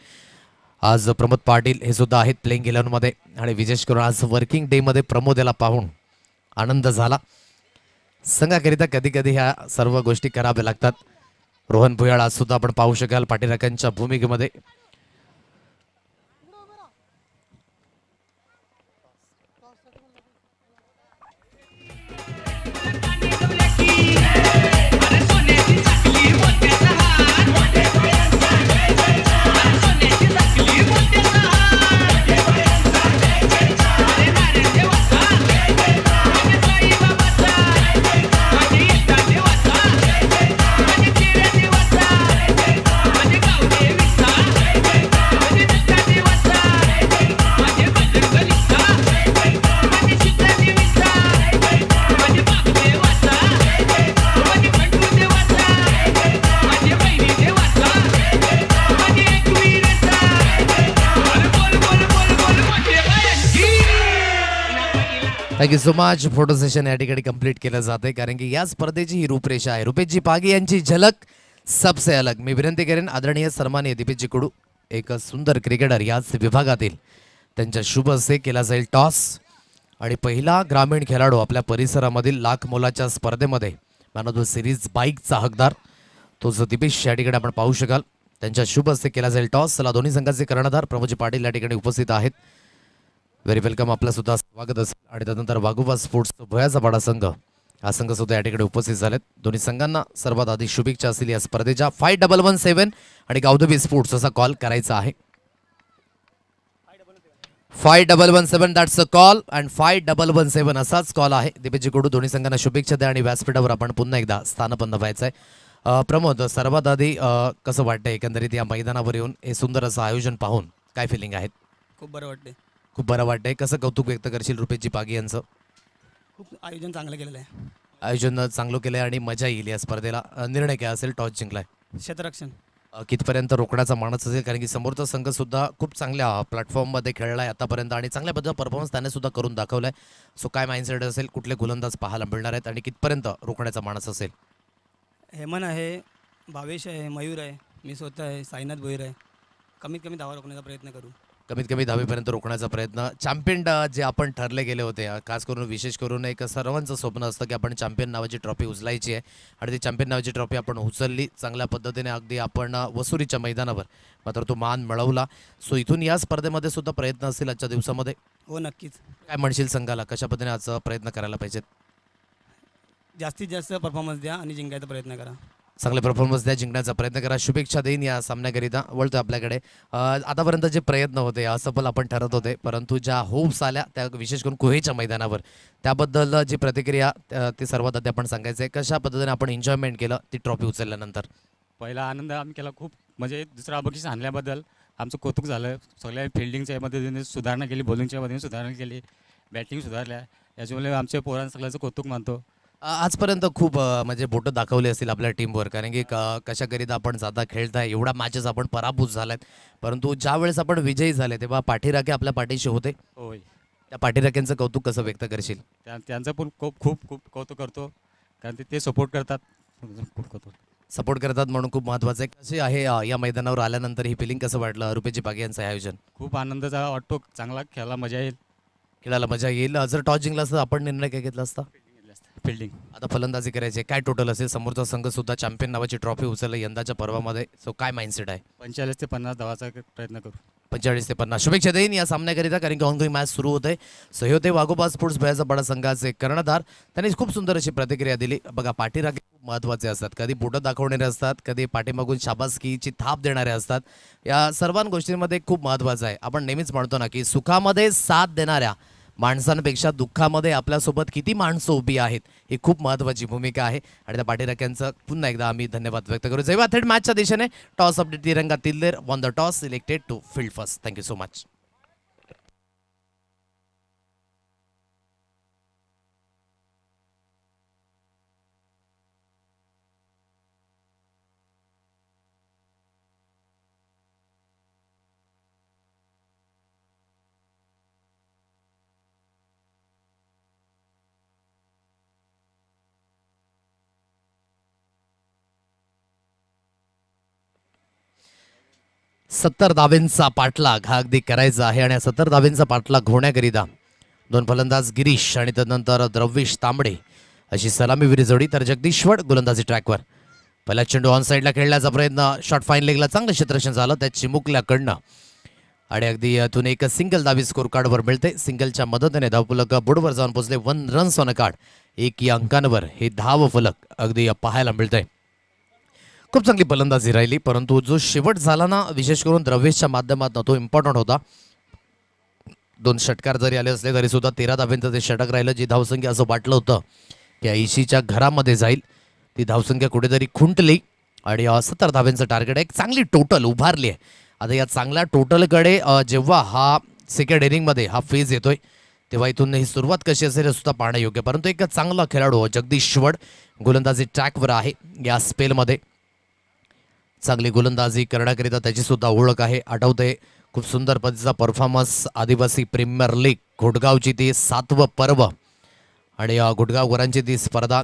S1: आज प्रमोद पाटील हे सुद्धा आहेत प्लेइंग 11 मध्ये. आणि विशेष करून आज वर्किंग डे मध्ये प्रमोद याला पाहून आनंद झाला. संघाकरिता कधी कधी ह्या सर्व गोष्टी कराव्या लागतात. रोहन भुयाळ आज सुद्धा आपण पाहू शकाल पाठीराख्यांच्या भूमिकेमध्ये. Thank you so much. Photo session या ठिकाणी कंप्लीट केलं जाते कारण की या स्पर्धेची ही रूपरेषा आहे. रुपेशजी पागी यांची झलक सबसे अलग. मी विनंती करेन आदरणीय सन्माननीय दीपेशजी कडू एक सुंदर क्रिकेटर याच विभागातील त्यांच्या शुभ हस्ते केला जाईल टॉस. आणि पहिला ग्रामीण खेळाडू आपल्या परिसरामधील लाख मोलाच्या स्पर्धेमध्ये मॅन ऑफ द सिरीज बाईकचा हकदार तो जो दीपेश या ठिकाणी आपण पाहू शकाल. त्यांच्या शुभ हस्ते केला जाईल टॉस. चला दोन्ही संघाचे कर्णधार प्रमोदजी पाटील या ठिकाणी उपस्थित आहेत. व्हेरी वेलकम आपलं सुद्धा स्वागत असेल. आणि त्यानंतर वाघोबा स्पोर्ट्स भुयाचा पाडा संघ हा संघ सुद्धा या ठिकाणी उपस्थित झालेत. दोन्ही संघांना सर्वात आधी शुभेच्छा असतील या स्पर्धेच्या. 5117 आणि गावधबी स्पोर्ट्स असा कॉल करायचा आहे. 5117 दॅट्स अ कॉल अँड 5117 असाच कॉल आहे. दीपेशजी कडू दोन्ही संघांना शुभेच्छा द्या आणि व्यासपीठावर आपण पुन्हा एकदा स्थानपन्न व्हायचं आहे. प्रमोद, सर्वात आधी कसं वाटतंय एकंदरीत या मैदानावर येऊन हे सुंदर असं आयोजन पाहून काय फिलिंग आहेत?
S5: खूप बरं वाटते.
S1: खूप बरं वाटतंय. कसं कौतुक व्यक्त करशील रुपेशजी पागी यांचं?
S5: खूप आयोजन चांगलं केलेलं आहे.
S1: आयोजन चांगलं केलंय आणि मजा येईल या स्पर्धेला. निर्णय काय असेल? टॉस जिंकलाय.
S5: क्षेत्ररक्षण.
S1: कितपर्यंत रोखण्याचा मानस असेल, कारण की समोरचा संघ सुद्धा खूप चांगल्या प्लॅटफॉर्ममध्ये खेळला आहे आतापर्यंत आणि चांगल्या पद्धतीचा परफॉर्मन्स त्याने सुद्धा करून दाखवला आहे. सो काय माइंडसेट असेल, कुठले गोलंदाज पाहायला मिळणार आहेत आणि कितपर्यंत रोखण्याचा मानस असेल?
S5: हेमन आहे, भावेश आहे, मयूर आहे, मी स्वतः आहे, साईनाथ भोईर आहे. कमीत कमी धावा रोखण्याचा प्रयत्न करू.
S1: कमीत कमी 10वीपर्यंत रोखण्याचा प्रयत्न. चॅम्पियन जे आपण ठरले गेले होते, खास करून विशेष करून एक सर्वांचं स्वप्न असतं की आपण चॅम्पियन नावाची ट्रॉफी उचलायची आहे आणि ती चॅम्पियन नावाची ट्रॉफी आपण उचलली चांगल्या पद्धतीने. अगदी आपण वसुरीच्या मैदानावर मात्र तो मान मिळवला. सो इथून या स्पर्धेमध्ये सुद्धा प्रयत्न असतील आजच्या दिवसामध्ये.
S5: हो नक्कीच.
S1: काय म्हणशील संघाला, कशा पद्धतीने आज प्रयत्न करायला पाहिजेत?
S5: जास्तीत जास्त परफॉर्मन्स द्या आणि जिंकायचा प्रयत्न करा.
S1: चांगले परफॉर्मन्स द्या, जिंकण्याचा प्रयत्न करा. शुभेच्छा देईन या सामन्याकरिता. वळतो आपल्याकडे. आतापर्यंत जे प्रयत्न होते असफल आपण ठरत होते, परंतु ज्या होप्स आल्या त्या विशेष करून कुहेच्या मैदानावर, त्याबद्दल जी प्रतिक्रिया ती सर्वात आधी आपण सांगायचं आहे. कशा पद्धतीने आपण एन्जॉयमेंट केलं ती ट्रॉफी उचलल्यानंतर?
S6: पहिला आनंद आम्ही केला खूप, म्हणजे दुसरा बक्षीस आणल्याबद्दल आमचं कौतुक झालं. सगळ्या फिल्डिंगच्या मध्ये सुधारणा केली, बॉलिंगच्या मध्ये सुधारणा केली, बॅटिंग सुधारल्या, याच्यामुळे आमच्या पोरांना सगळ्याचं कौतुक मानतो.
S1: आजपर्यंत खूप म्हणजे बोटं दाखवली असतील आपल्या टीमवर, कारण की कशाकरिता आपण जाता खेळताय, एवढ्या मॅचेस आपण पराभूत झाल्यात, परंतु ज्या वेळेस आपण विजयी झाले तेव्हा पाठीराखे आपल्या पाठीशी होते.
S6: होय,
S1: त्या पाठीराख्यांचं कौतुक कसं व्यक्त करशील?
S6: त्यांचं पण खूप खूप खूप कौतुक करतो, कारण ते सपोर्ट करतात.
S1: सपोर्ट करतात म्हणून खूप महत्त्वाचं आहे. कसे आहे या मैदानावर आल्यानंतर ही फिलिंग कसं वाटलं रुपेजी पागे यांचं आयोजन?
S6: खूप आनंदाचा वाटतो, चांगला खेळायला मजा येईल.
S1: खेळायला मजा येईल. जर टॉस जिंकला असता आपण निर्णय काय घेतला असता?
S6: फिल्डिंग.
S1: आता फलंदाजी करायची, काय टोटल असेल? समोरचा संघ सुद्धा चॅम्पियन नावाची ट्रॉफी उचलला यंदाच्या पर्वामध्ये. सो काय माइंडसेट आहे?
S6: 45 ते 50 धावाचा प्रयत्न करू.
S1: 45 ते 50. शुभेच्छा देईन या सामन्याकरिता, कारण की ऑनगोईंग मॅच सुरू होते. सो हे होते वाघोबा स्पोर्ट्स भयाचा बडा संघाचे कर्णधार. त्यांनी खूप सुंदर अशी प्रतिक्रिया दिली. बघा, पाठीराखे खूप महत्त्वाचे असतात. कधी बोटं दाखवणारे असतात, कधी पाठीमागून शाबासकीची थाप देणारे असतात. या सर्व गोष्टींमध्ये खूप महत्त्वाचं आहे. आपण नेहमीच म्हणतो ना की सुखामध्ये साथ देणाऱ्या माणसांपेक्षा दुःखामध्ये आपल्यासोबत किती माणसं उभी आहेत ही खूप महत्त्वाची भूमिका आहे. आणि त्या पाठीराख्यांचं पुन्हा एकदा आम्ही धन्यवाद व्यक्त करू. जेव्हा थेट मॅचच्या दिशेने टॉस अपडेट तिरंगा तिल्लेर won the toss, selected to field first. Thank you so much. सत्तर धावेंचा पाठलाग हा अगदी करायचा आहे आणि 70 धावेंचा पाठलाग होण्याकरिता दोन फलंदाज गिरीश आणि त्यानंतर द्रविश तांबडे अशी सलामीवीर जोडी. तर जगदीश्वर गोलंदाजी ट्रॅकवर. पहिला चेंडू ऑन साईडला खेळण्याचा प्रयत्न, शॉट फाईन लेगला चांगलं क्षेत्ररक्षण झालं त्या चिमुकल्याकडनं आणि अगदी यातून एक सिंगल धावी स्कोर कार्डवर मिळते. सिंगलच्या मदतीने धावफलक बोर्डवर जाऊन पोहोचले. 1 रन्स ऑन अ कार्ड. 1 या अंकांवर हे धाव फलक अगदी पाहायला मिळतंय. खूप चांगली फलंदाजी राहिली, परंतु जो शेवट झाला ना विशेष करून द्रवेशच्या माध्यमातून तो इम्पॉर्टंट होता. 2 षटकार जरी आले असले तरी सुद्धा 13 धावेंचं ते षटक राहिलं. जी धावसंख्या असं वाटलं होतं की 80च्या घरामध्ये जाईल, ती धावसंख्या कुठेतरी खुंटली आणि 70 धावेंचं टार्गेट एक चांगली टोटल उभारली आहे. आता या चांगल्या टोटलकडे जेव्हा हा सेकंड इनिंगमध्ये हा फेज येतोय तेव्हा इथून ही सुरुवात कशी असेल हे सुद्धा पाहणं योग्य. परंतु एक चांगला खेळाडू जगदीश्वर गोलंदाजी ट्रॅकवर आहे. या स्पेलमध्ये चांगली गोलंदाजी करण्याकरिता त्याची सुद्धा ओळख आहे. आठवते खूप सुंदर पद्धतीचा परफॉर्मन्स आदिवासी प्रीमियर लीग घोटगावची ती 7वं पर्व आणि घोटगावकरांची ती स्पर्धा.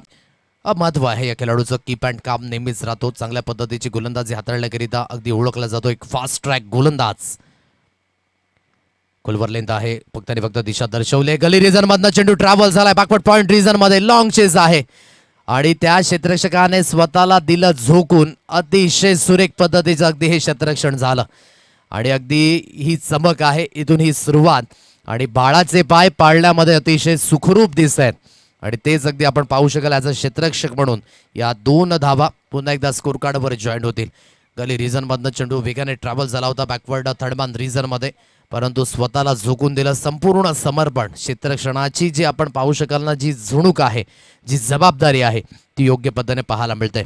S1: महत्त्व आहे या खेळाडूचं. कीप अँड काम नेहमीच राहतो. चांगल्या पद्धतीची गोलंदाजी हाताळण्याकरिता अगदी ओळखला जातो. एक फास्ट ट्रॅक गोलंदाज. खोलवर लेंथ आहे, फक्त आणि फक्त दिशा दर्शवले. गली रिझन मधनं चेंडू ट्रॅव्हल झालाय बॅकवर्ड पॉइंट रिझन मध्ये. लॉंग चेस आहे आणि त्या क्षेत्ररक्षकाने स्वतःला दिलं झोकून. अतिशय सुरेख पद्धतीचं अगदी हे क्षेत्ररक्षण झालं आणि अगदी ही चमक आहे. इथून ही सुरुवात आणि बाळाचे पाय पाळण्यामध्ये अतिशय सुखरूप दिसत आहेत आणि तेच अगदी आपण पाहू शकाल. ॲज अ क्षेत्ररक्षक म्हणून या 2 धावा पुन्हा एकदा स्कोर कार्डवर जॉईंट होतील. गली रिझनमधनं चेंडू वेगाने ट्रॅव्हल झाला होता बॅकवर्ड थर्डमॅन रिझनमध्ये, परंतु स्वतःला झोकून दिलं. संपूर्ण समर्पण क्षेत्ररक्षणाची जी आपण पाहू शकाल ना, जी झुणूक आहे, जी जबाबदारी आहे ती योग्य पद्धतीने पाहायला मिळते.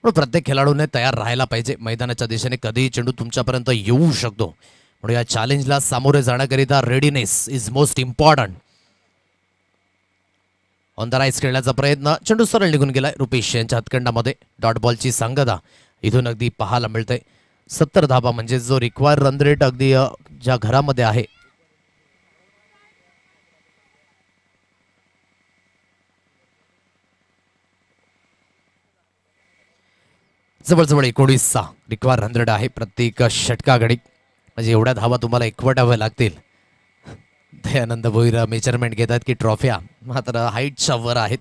S1: पण प्रत्येक खेळाडूने तयार राहायला पाहिजे. मैदानाच्या दिशेने कधीही चेंडू तुमच्यापर्यंत येऊ शकतो, म्हणून या चॅलेंजला सामोरे जाण्याकरिता readiness is most important. On the rice खेळण्याचा प्रयत्न, चेंडू सरळ निघून गेलाय रुपेश यांच्या हातखंडामध्ये. डॉट बॉलची सांगता इथून अगदी पाहायला मिळतंय 70 धाबा म्हणजे जो रिक्वायर रन रेट अगदी ज्या घरामध्ये आहे जवळजवळ 19चा रिक्वायर रन रेट आहे प्रत्येक षटकाघडी म्हणजे एवढ्या धावा तुम्हाला एकवटाव्या लागतील. दयानंद भोईर मेजरमेंट घेतात की ट्रॉफ्या मात्र हाईटच्या वर आहेत.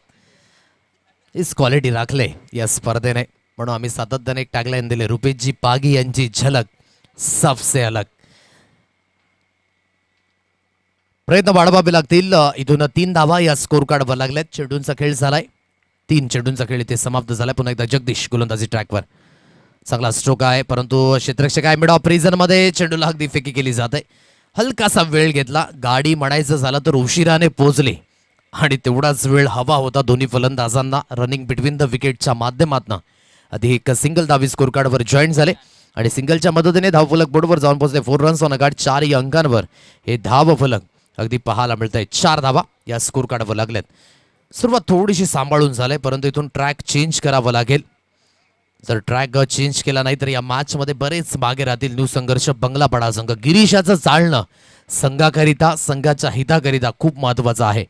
S1: हीच क्वालिटी राखले या स्पर्धेने म्हणून आम्ही सातत्याने एक टॅगलाईन दिले रुपेशजी पागी यांची झलक सबसे अलग. प्रयत्न वाढवावे लागतील. इथून 3 धावा या स्कोर कार्डवर लागल्यात. चेंडूंचा खेळ झालाय 3 चेंडूंचा खेळ इथे समाप्त झालाय. पुन्हा एकदा जगदीश गोलंदाजी ट्रॅकवर चांगला स्ट्रोक आहे परंतु क्षेत्ररक्षक आहे मिड ऑफ रिजन मध्ये चेंडूला अगदी फेकी केली जाते. हलकासा वेळ घेतला गाडी म्हणायचं झालं तर उशिराने पोहोचली आणि तेवढाच वेळ हवा होता दोन्ही फलंदाजांना. रनिंग बिटवीन द विकेटच्या माध्यमातून आधी एक सिंगल धावी स्कोर कार्डवर जॉईन झाले आणि सिंगलच्या मदतीने धावफलक बोर्डवर जाऊन पोहोचले. 4 रन्स ऑन अ गार्ड 4 या अंकांवर हे धावफलक अगदी पाहायला मिळत आहे. 4 धावा या स्कोर कार्डवर लागल्यात. सुरुवात थोडीशी सांभाळून झाले परंतु इथून ट्रॅक चेंज करावा लागेल. जर ट्रॅक चेंज केला नाही तर या मॅच मध्ये बरेच मागे राहतील. न्यू संघर्ष बंगलापाडा संघ. गिरीशाचं चालणं संघाकरिता संघाच्या हिताकरिता खूप महत्वाचं आहे.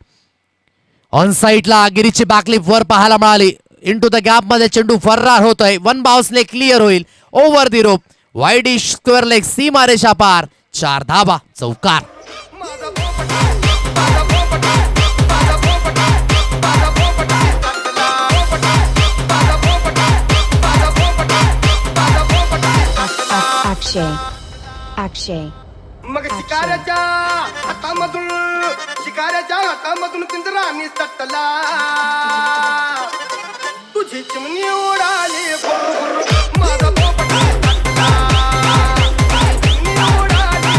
S1: ऑन साईडला गिरीची बॅकलिप वर पाहायला मिळाली. इनटू द गॅप मध्ये चेंडू फर्रार होतोय. 1 बाउन्सने क्लिअर होईल over the rope. Widish square leg सीमा रेषा पार. 4 धावा चौकार.
S7: अक्षय
S8: मग शिकाऱ्याच्या हातामधून पिंजरा निसटला. तुझी चिमणी उडाली माझा पोपट काटला. चिमणी उडाली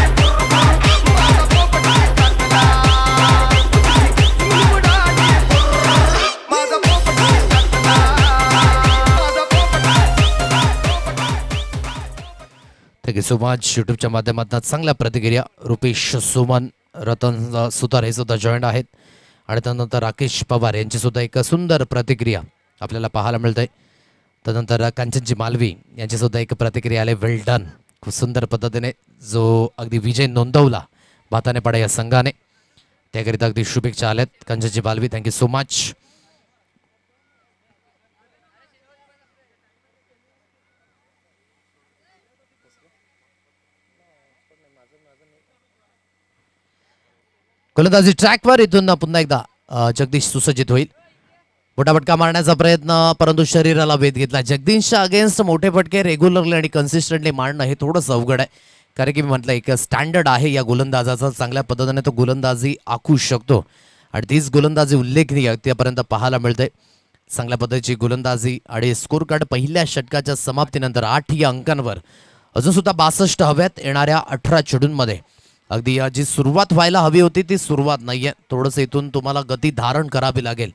S8: माझा पोपट काटला. चिमणी उडाली माझा पोपट काटला. माझा
S1: थँक्यू सो मच. यूट्यूबच्या माध्यमातून चांगल्या प्रतिक्रिया. रुपेश सुमन रतन सुतार हे सुद्धा जॉईंट आहेत आणि त्यानंतर राकेश पवार यांची सुद्धा एक सुंदर प्रतिक्रिया आपल्याला पाहायला मिळते. त्यानंतर कांचनजी मालवी यांची सुद्धा एक प्रतिक्रिया आले. वेल डन. खूप सुंदर पद्धतीने जो अगदी विजय नोंदवला भातानेपाडा या संघाने त्याकरिता अगदी शुभेच्छा आल्यात. कांचनजी मालवी थँक्यू सो मच. गोलंदाजी ट्रॅकवर इथून पुन्हा एकदा जगदीश सुसज्जित होईल. मोठा फटका मारण्याचा प्रयत्न परंतु शरीराला वेध घेतला. जगदीशच्या अगेन्स्ट मोठे फटके रेग्युलरली आणि कन्सिस्टंटली मारणं हे थोडंसं अवघड आहे कारण की मी म्हटलं एक स्टँडर्ड आहे या गोलंदाजाचा. चांगल्या पद्धतीने तो गोलंदाजी आखू शकतो आणि तीच गोलंदाजी उल्लेखनीय त्यापर्यंत पाहायला मिळते. चांगल्या पद्धतीची गोलंदाजी आणि स्कोर कार्ड पहिल्या षटकाच्या समाप्तीनंतर 8 या अंकांवर अजून सुद्धा 62 हव्यात येणाऱ्या 18 चेंडूंमध्ये. अगदी जी सुरुवात व्हायला हवी होती ती सुरुवात नाहीये. थोडंसं इथून तुम्हाला गती धारण करावी लागेल.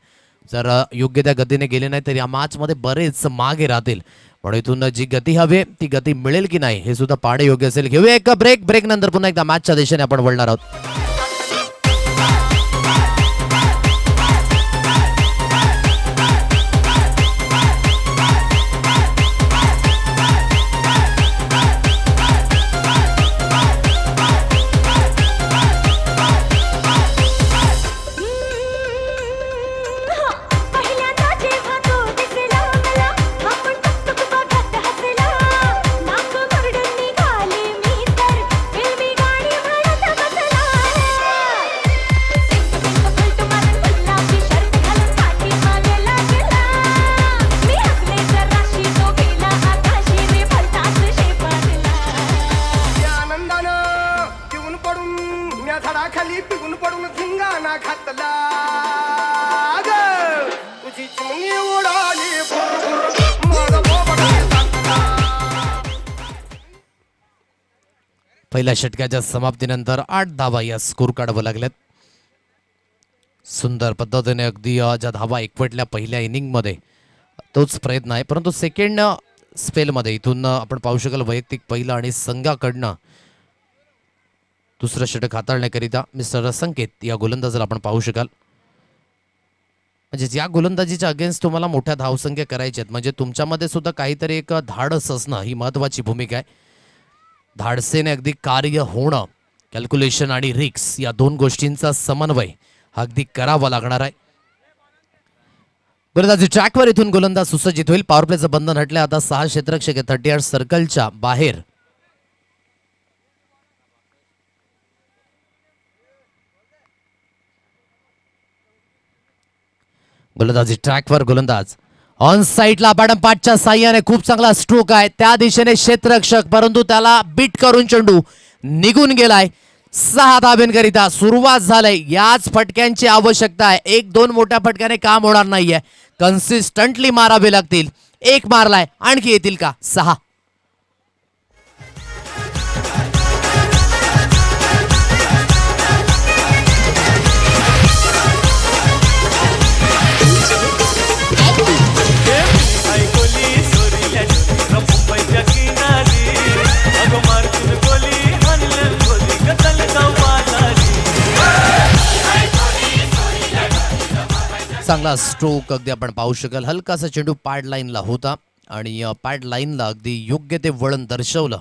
S1: जर योग्य त्या गतीने गेले नाही तर या मॅचमध्ये बरेच मागे राहतील. पण इथून जी गती हवी ती गती मिळेल की नाही हे सुद्धा पाहणे योग्य असेल. घेऊया एक ब्रेक नंतर पुन्हा एकदा मॅचच्या दिशेने आपण वळणार आहोत. पहिल्या षटकाच्या समाप्तीनंतर 8 धावा या स्कोर कार्डवर लागल्यात. सुंदर पद्धतीने अगदी ज्या धावा एकवटल्या पहिल्या इनिंगमध्ये तोच प्रयत्न आहे परंतु सेकंड स्पेलमध्ये इथून आपण पाहू शकाल वैयक्तिक पहिला आणि संघाकडनं दुसरं षटक हाताळण्याकरिता मिस्टर संकेत या गोलंदाजाला आपण पाहू शकाल. म्हणजे या गोलंदाजीच्या अगेन्स्ट तुम्हाला मोठ्या धावसंख्या करायच्या आहेत, म्हणजे तुमच्यामध्ये सुद्धा काहीतरी एक धाडस असणं ही महत्त्वाची भूमिका आहे. धाडसेने अगदी कार्य होणं, कॅल्क्युलेशन आणि रिक्स या दोन गोष्टींचा समन्वय हा अगदी करावा लागणार आहे. गोलंदाजी ट्रॅकवर इथून गोलंदाज सुसज्जित होईल. पॉवर प्लेचं बंधन हटले. आता 6 क्षेत्ररक्षक 38 सर्कलच्या बाहेर. गोलंदाजी ट्रॅकवर गोलंदाज ऑन साईडला पाठच्या साह्याने खूप चांगला स्ट्रोक आहे त्या दिशेने क्षेत्ररक्षक, परंतु त्याला बीट करून चेंडू निघून गेलाय. 6 धाब्यांकरिता सुरुवात झालंय. याच फटक्यांची आवश्यकता आहे. 1-2 मोठ्या फटक्याने काम होणार नाहीये, कन्सिस्टंटली मारावे लागतील. 1 मारलाय, आणखी येतील का? 6.
S4: ऐकोली सोरील्या मुंबईच्या किनारी अगं मारतीन गोली हल्लं गोली कतल
S1: चांगला स्ट्रोक अगदी आपण पाहू शकाल. हलकासा चेंडू पॅड लाईनला होता आणि पॅड लाईनला अगदी योग्य ते वळण दर्शवलं.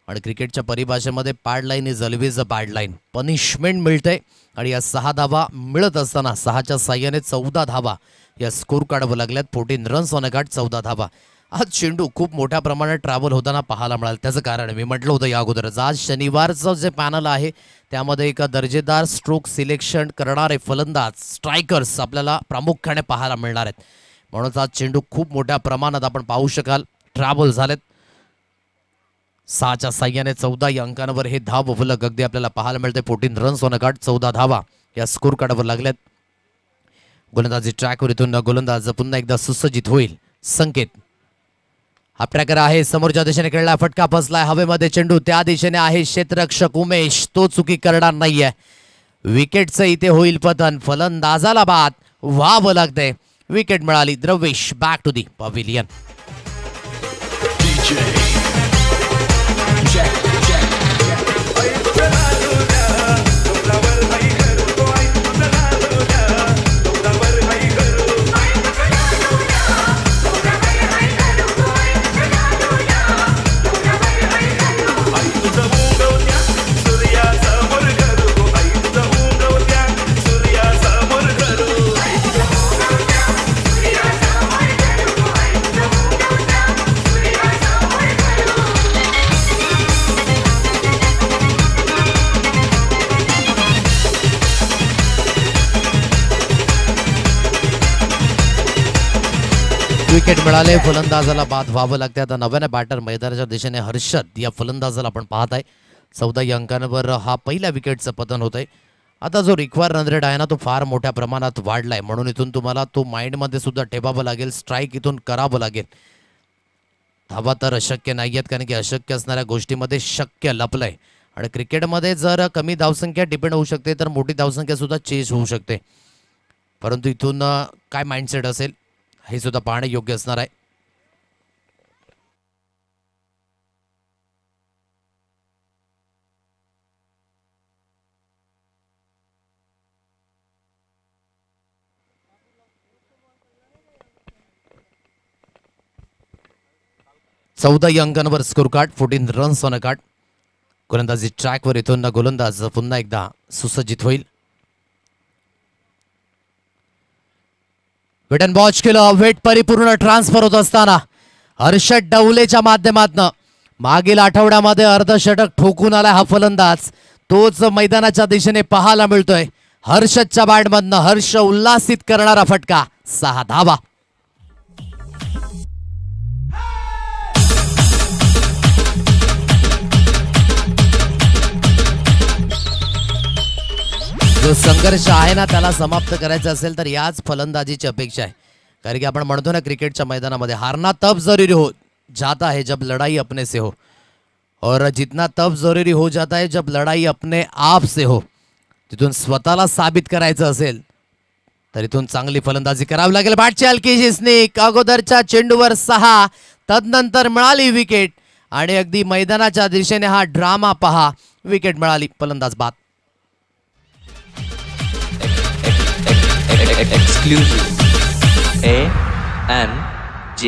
S1: आणि क्रिकेटच्या परिभाषेमध्ये pad line is always a pad line. Punishment मिळते आणि या 6 धावा मिळत असताना 6च्या साह्याने 14 धावा या स्कोर काढावं लागल्यात. 14 रन्स ऑन अ कार्ड, 14 धावा. आज चेंडू खूप मोठ्या प्रमाणात ट्रॅव्हल होताना पाहायला मिळाला. त्याचं कारण मी म्हटलं होतं या अगोदरच, आज शनिवारचं जे पॅनल आहे त्यामध्ये एक दर्जेदार स्ट्रोक सिलेक्शन करणारे फलंदाज स्ट्रायकर्स आपल्याला प्रामुख्याने पाहायला मिळणार आहेत. म्हणूनच आज चेंडू खूप मोठ्या प्रमाणात आपण पाहू शकाल ट्रॅव्हल झालेत. 6च्या साह्याने 14 या अंकांवर हे धाव फलक अगदी आपल्याला पाहायला मिळते. 14 रन्स ऑन अ कार्ड, 14 धावा या स्कोर कार्डवर लागल्यात. गोलंदाजी ट्रॅकवर इथून गोलंदाज पुन्हा एकदा सुसज्जित होईल. संकेत हा ट्रॅकर आहे, समोरच्या दिशेने खेळला, फटका फसलाय हवेमध्ये. चेंडू त्या दिशेने आहे. क्षेत्ररक्षक उमेश तो चुकी करणार नाहीये. विकेटचं इथे होईल पतन. फलंदाजाला बाद व्हावं लागतंय. विकेट मिळाली. Dravesh back to the pavilion. Wicket मिळाले. फलंदाजाला बाद व्हावं लागते. आता नव्याने बॅटर मैदानाच्या दिशेने हर्षद या फलंदाजाला आपण पाहत आहे. 14 या अंकांवर हा पहिल्या विकेटचं पतन होत आहे. आता जो रिक्वायर रन रेट आहे ना तो फार मोठ्या प्रमाणात वाढलाय, म्हणून इथून तुम्हाला तो माइंडमध्ये सुद्धा ठेवावं लागेल. स्ट्राईक इथून करावं लागेल. धावा तर अशक्य नाही आहेत, कारण की अशक्य असणाऱ्या गोष्टीमध्ये शक्य लपलंय. आणि क्रिकेटमध्ये जर कमी धावसंख्या डिपेंड होऊ शकते तर मोठी धावसंख्या सुद्धा चेंज होऊ शकते. परंतु इथून काय माइंडसेट असेल हे सुद्धा पाहणे योग्य असणार आहे. चौदा या अंकांवर score card. 14 runs on a card. गोलंदाजी ट्रॅकवर इथून गोलंदाज पुन्हा एकदा सुसज्जित होईल. वेट अँड वॉच केलं. वेट परिपूर्ण ट्रान्सफर होत असताना हर्षद डवलेच्या माध्यमातून मागील आठवड्यामध्ये अर्धशतक ठोकून आलाय हा फलंदाज. तोच मैदानाच्या दिशेने पाहायला मिळतोय. हर्षदच्या बॅटमधनं हर्ष उल्हासित करणारा फटका. 6 धावा. जो संघर्ष आहे ना त्याला समाप्त करायचा असेल तर याच फलंदाजीची अपेक्षा आहे. कारण की आपण म्हणतो ना क्रिकेटच्या मैदानामध्ये हारना तब जरूरी हो जाता है जब लड़ाई अपने से हो, और जितना तब जरूरी हो जाता है जब लड़ाई अपने आप से हो. तिथून स्वतःला साबित करायचं असेल तर इथून चांगली फलंदाजी करावी लागेल. बॅटची हलकीशी स्निक. अगोदरच्या चेंडूवर 6, तदनंतर मिळाली विकेट आणि अगदी मैदानाच्या दिशेने हा ड्रामा पहा. विकेट मिळाली. फलंदाज बाद.
S9: Exclusive A&J.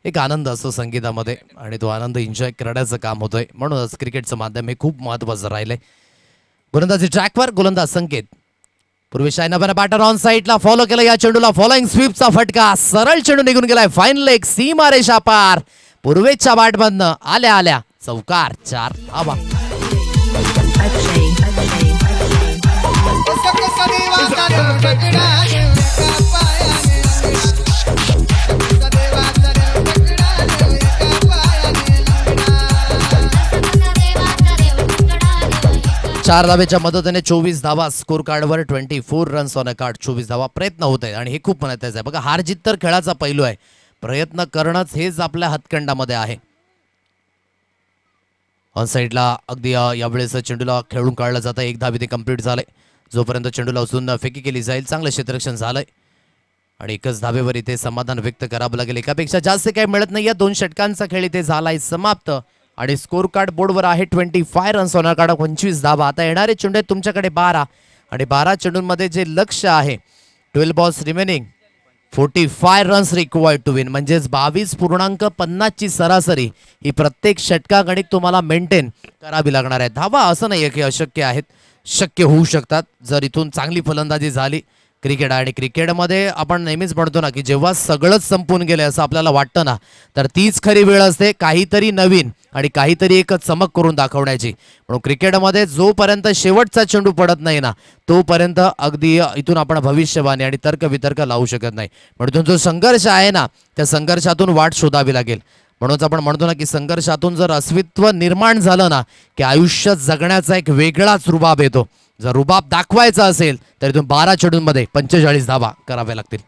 S1: एक आनंद असतो संगीतामध्ये आणि तो आनंद एन्जॉय करण्याचं काम होतोय. म्हणूनच क्रिकेटचं माध्यम हे खूप महत्त्वाचं राहिलंय. गोलंदाजी ट्रॅकवर गोलंदाज संकेत. पूर्वी शायनाबाने बॅटर ऑन साईडला फॉलो केलं. या चेंडूला फॉलोइंग स्वीपचा फटका. सरळ चेंडू निघून गेलाय. फायनल एक सीमारेषा पार. पूर्वेच्या बॅटमधनं आल्या आल्या चौकार. 4 धावा. चार धावेच्या मदतीने 24 धावा स्कोर कार्डवर. 24 रन्स ऑन अ कार्ड. 24 धावा. प्रयत्न होत आहेत आणि हे खूप महत्त्वाचं आहे. बघा हार जीत तर खेळाचा पैलू आहे. प्रयत्न करणंच हेच आपल्या हातखंडामध्ये आहे. ऑन साईडला अगदी यावेळेस चेंडूला खेळून काढलं जातं. 1 धाव इथे कंप्लीट झालंय. जोपर्यंत चेंडूला उचलून फेकी केली जाईल चांगलं क्षेत्ररक्षण झालंय आणि एकच धावेवर इथे समाधान व्यक्त करावं लागेल. एकापेक्षा जास्त काही मिळत नाही. या 2 षटकांचा खेळ इथे झालाय समाप्त आणि स्कोर कार्ड बोर्डवर आहे 25 रन्स ऑन कार्ड. 25 धावा. आता येणारे चेंडू आहेत तुमच्याकडे 12 आणि 12 चेंडूंमध्ये जे लक्ष्य आहे 12 balls remaining 45 runs required to win. म्हणजेच 22.50 ची सरासरी ही प्रत्येक षटकागणिक तुम्हाला मेंटेन करावी लागणार आहे. धावा असं नाही की अशक्य आहेत. शक्य होऊ शकतात जर इथून चांगली फलंदाजी झाली. क्रिकेट आणि क्रिकेटमध्ये आपण नेहमीच म्हणतो ना की जेव्हा सगळंच संपून गेले असं आपल्याला वाटतं ना तर तीच खरी वेळ असते काहीतरी नवीन आणि काहीतरी एक चमक करून दाखवण्याची. म्हणून क्रिकेटमध्ये जोपर्यंत शेवटचा चेंडू पडत नाही ना तोपर्यंत अगदी इथून आपण भविष्यवाणी आणि तर्कवितर्क लावू शकत नाही. म्हणून जो संघर्ष आहे ना त्या संघर्षातून वाट शोधावी लागेल. म्हणून आपण म्हणतो ना की संघर्षातून जर अस्तित्व निर्माण झालं ना की आयुष्य जगण्याचा एक वेगळाच रुबाब येतो. जर रुबाब दाखवायचा असेल तर इथून 12 चेंडूंमध्ये 45 धावा कराव्या लागतील.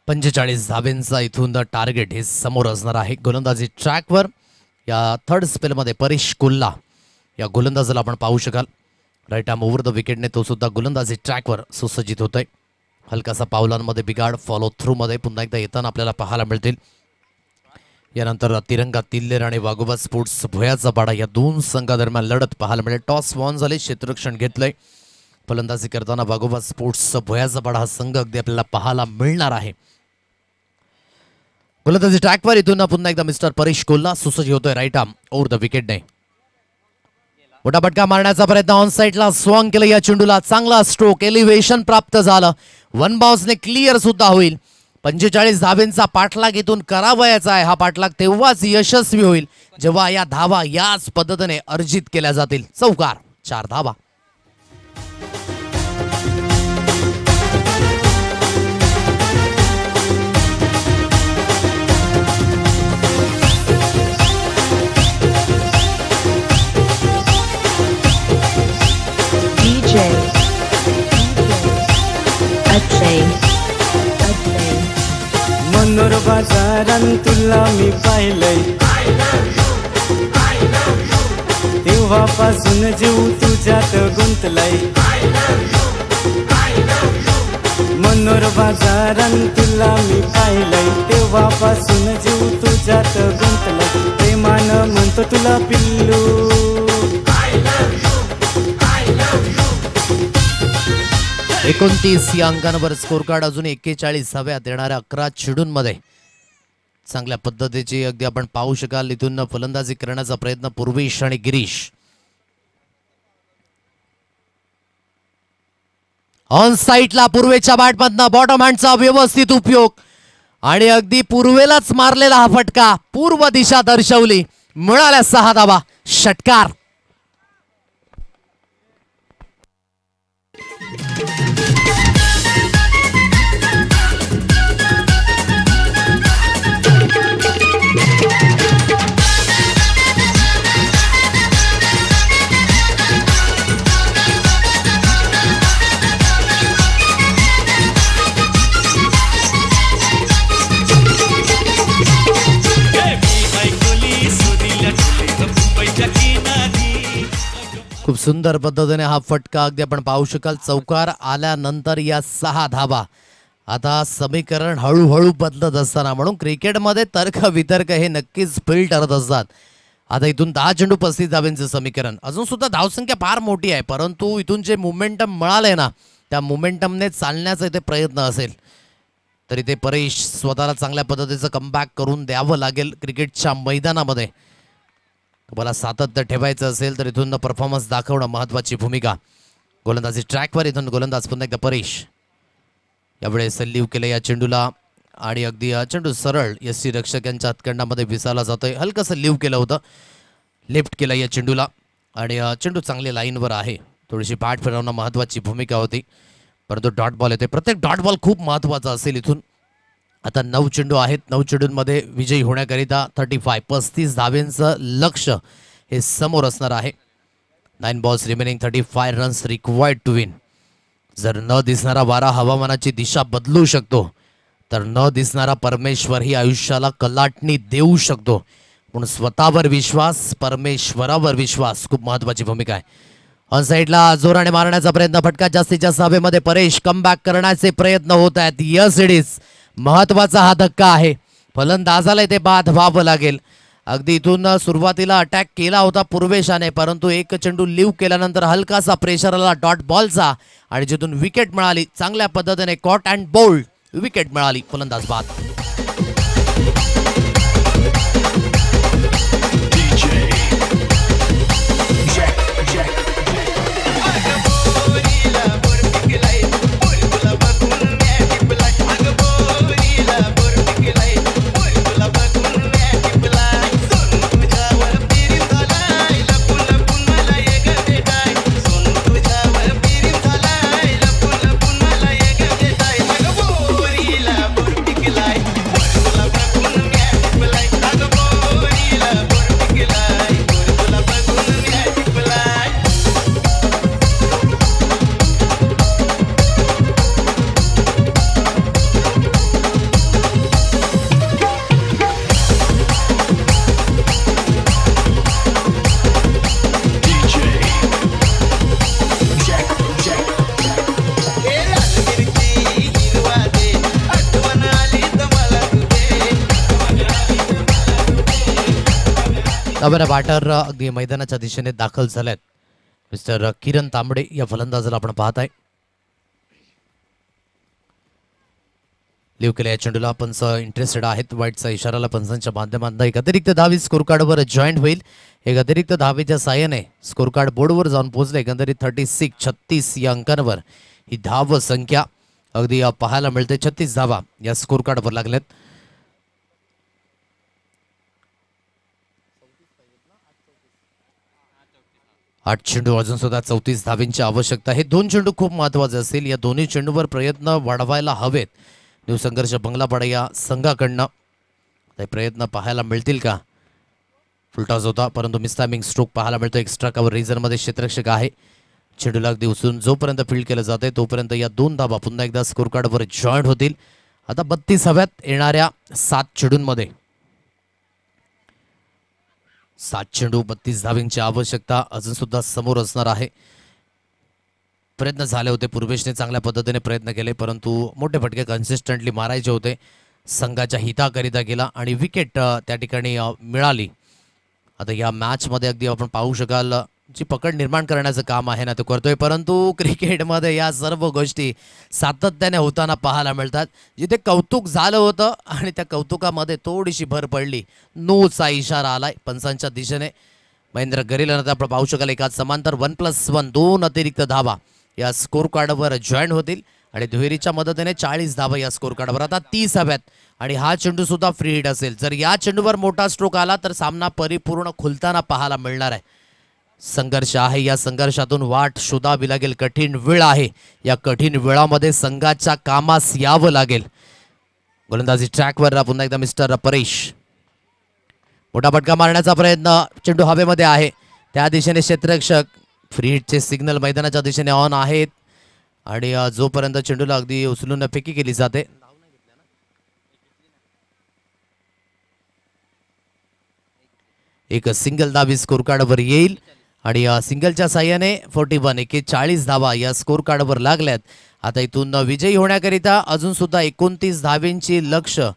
S1: पंचेचाळीस धावेंचा इथून टार्गेट हे समोर असणार आहे. गोलंदाजी ट्रॅकवर या थर्ड स्पेलमध्ये परेश कोल्हा या गोलंदाजाला आपण पाहू शकाल. राईट आर्म ओव्हर द विकेटने तो सुद्धा गोलंदाजी ट्रॅकवर सुसज्जित होतोय. हलकासा पावलांमध्ये बिघाड फॉलो थ्रू मध्ये पुन्हा एकदा येताना आपल्याला पाहायला मिळतील. यानंतर तिरंगा तिल्लेर आणि वाघोबा स्पोर्ट्स भुयाचा पाडा या 2 संघादरम्यान लढत पाहायला मिळेल. टॉस वॉन झाले. क्षेत्ररक्षण घेतलंय. फलंदाजी करताना वाघोबा स्पोर्ट्स भुयाचा पाडा हा संघ अगदी आपल्याला पाहायला मिळणार आहे. गोलंदाजी ट्रॅकवर इथून पुन्हा एकदा मिस्टर परेश कोल्हा सुसज्ज होतोय राईट आर्म ओव्हर द विकेटने. मोठा फटका मारण्याचा प्रयत्न ऑन साईडला स्वांग केलं. या चेंडूला चांगला स्ट्रोक एलिव्हेशन प्राप्त झालं. 1 बाउन्सने क्लिअर सुद्धा होईल. 45 धावेंचा पाठलाग इथून करावयाचा आहे. हा पाठलाग तेव्हाच यशस्वी होईल जेव्हा या धावा याच पद्धतीने अर्जित केल्या जातील. चौकार. 4 धावा.
S10: मनोर बाजारान तुला मी पाहिलंय तेव्हापासून जीव तुझ्यात गुंतलाय. मनोर बाजारान तुला मी पाहिलंय तेव्हापासून जीव तुझ्यात गुंतलाय. प्रेमानं म्हणतो तुला पिल्लू
S1: 29 या अंकांवर स्कोर कार्ड. अजून 41 धाव्यात येणाऱ्या 11 चेंडूंमध्ये चांगल्या पद्धतीची अगदी आपण पाहू शकाल. इथून फलंदाजी करण्याचा प्रयत्न पूर्वेश आणि गिरीश. ऑन साईडला पूर्वेच्या बॅटमधनं बॉटम हँडचा व्यवस्थित उपयोग आणि अगदी पूर्वेलाच मारलेला हा फटका, पूर्व दिशा दर्शवली, मिळाल्या 6 धावा. षटकार. खूप सुंदर पद्धतीने हा फटका अगदी आपण पाहू शकाल. चौकार आल्यानंतर या 6 धावा. आता समीकरण हळूहळू बदलत असताना, म्हणून क्रिकेटमध्ये तर्क वितर्क हे नक्कीच फील ठरत असतात. आता इथून 10 चेंडू 35 धाव्यांचं समीकरण, अजून सुद्धा धावसंख्या फार मोठी आहे, परंतु इथून जे मोमेंटम मिळालंय ना, त्या मोमेंटमने चालण्याचा इथे प्रयत्न असेल. तरी ते परेश स्वतःला चांगल्या पद्धतीचं कमबॅक करून द्यावं लागेल क्रिकेटच्या मैदानामध्ये. तुम्हाला सातत्य ठेवायचं असेल तर इथून परफॉर्मन्स दाखवणं महत्त्वाची भूमिका. गोलंदाजी ट्रॅकवर, इथून गोलंदाज पुन्हा एकदा परेश. यावेळेस लिव केलं या चेंडूला आणि अगदी चेंडू सरळ यष्टी रक्षक यांच्या हातखंडामध्ये विसावला जातोय. हलकंसं लिव केलं होतं, लेफ्ट केलं या चेंडूला आणि चेंडू चांगली लाईनवर आहे. थोडीशी बॅट फिरवणं महत्त्वाची भूमिका होती, परंतु डॉट बॉल येते. प्रत्येक डॉट बॉल खूप महत्त्वाचा असेल इथून. आता 9 चेंडू आहेत, 9 चेंडूंमध्ये विजयी होण्याकरिता 35 धावेंचं लक्ष हे समोर असणार आहे. 9 balls remaining, 35 runs required to win. जर न दिसणारा वारा हवामानाची दिशा बदलू शकतो, तर न दिसणारा परमेश्वर ही आयुष्याला कलाटणी देऊ शकतो. म्हणून स्वतःवर विश्वास, परमेश्वरावर विश्वास खूप महत्त्वाची भूमिका आहे. ऑन साईडला जोराने मारण्याचा प्रयत्न, फटका जास्तीत जास्त हवेमध्ये. परेश कमबॅक करण्याचे प्रयत्न होत आहेत. Yes it is. महत्वाचा हा धक्का आहे, फलंदाजाला इथे बाद व्हावं लागेल. अगदी इथून सुरुवातीला अटॅक केला होता पूर्वेशाने, परंतु एक चेंडू लिव केल्यानंतर हलकासा प्रेशर आला डॉट बॉलचा आणि जिथून विकेट मिळाली, चांगल्या पद्धतीने कॉट अँड बोल्ड विकेट मिळाली. फलंदाज बाद. बरं, बॅटर अगदी मैदानाच्या दिशेने दाखल झालेत. मिस्टर किरण तांबडे या फलंदाजाला आपण पाहत आहे. लिव केल्या या चेंडूला पंच इंटरेस्टेड आहेत. वाईटचा इशाराला पंचांच्या माध्यमातून एक अतिरिक्त धावी स्कोर कार्डवर जॉईंट होईल. एक अतिरिक्त धावेच्या साहाय्याने स्कोर कार्ड बोर्डवर जाऊन पोहोचले. एकंदरीत 36 या अंकांवर ही धाव संख्या अगदी पाहायला मिळते. 36 धावा या स्कोर कार्डवर लागल्यात. 8 चेंडू अजून सुद्धा 34 धावेंची आवश्यकता. हे 2 चेंडू खूप महत्त्वाचे असतील. या दोन्ही चेंडूवर प्रयत्न वाढवायला हवेत. न्यू संघर्ष बंगलापाडा या संघाकडनं ते प्रयत्न पाहायला मिळतील का? फुलटॉस होता, परंतु मिसटायमिंग स्ट्रोक पाहायला मिळतो. एक्स्ट्रा कव्हर रिझनमध्ये क्षेत्ररक्षक आहे. चेंडूला अगदी उचलून जोपर्यंत फील्ड केलं जाते तोपर्यंत या 2 धावा पुन्हा एकदा स्कोर कार्डवर जॉईंट होतील. आता 32 हव्यात येणाऱ्या 7 चेंडूंमध्ये. 7 चेंडू 32 धावेंची आवश्यकता अजून सुद्धा समोर असणार आहे. प्रयत्न झाले होते, पूर्वेशने चांगल्या पद्धतीने प्रयत्न केले, परंतु मोठे फटके कन्सिस्टंटली मारायचे होते. संघाच्या हिताकरिता गेला आणि विकेट त्या ठिकाणी मिळाली. आता या मॅचमध्ये अगदी आपण पाहू शकाल जी पकड निर्माण करण्याचं काम आहे ना ते करतोय, परंतु क्रिकेटमध्ये या सर्व गोष्टी सातत्याने होताना पाहायला मिळतात. जिथे कौतुक झालं होतं आणि त्या कौतुकामध्ये थोडीशी भर पडली, नोचा इशारा आलाय पंचांच्या दिशेने. महेंद्र गरेल आपण पाहू शकाल एका समांतर 1+1 2 अतिरिक्त धावा या स्कोर कार्डवर जॉईन होतील आणि दुहेरीच्या मदतीने 40 धावा या स्कोर कार्डवर आता 30 हव्यात आणि हा चेंडू सुद्धा फ्री हिट असेल. जर या चेंडूवर मोठा स्ट्रोक आला तर सामना परिपूर्ण खुलताना पाहायला मिळणार आहे. संघर्ष आहे, या संघर्षातून वाट शोधावी लागेल. कठीण वेळ आहे, या कठीण वेळामध्ये संघाच्या कामास यावं लागेल. गोलंदाजी ट्रॅकवर पुन्हा एकदा मिस्टर परेश. मोठा फटका मारण्याचा प्रयत्न, चेंडू हवेमध्ये आहे, त्या दिशेने क्षेत्ररक्षक. फ्री हिटचे सिग्नल मैदानाच्या दिशेने ऑन आहेत आणि जोपर्यंत चेंडूला अगदी उचलून फेकी केली जाते. एक सिंगल धावी स्कोर कार्डवर येईल आणि सिंगलच्या साह्याने 41 धावा या स्कोर कार्डवर लागल्यात. आता इथून विजयी होण्याकरिता अजून सुद्धा 29 धावेंची लक्ष्य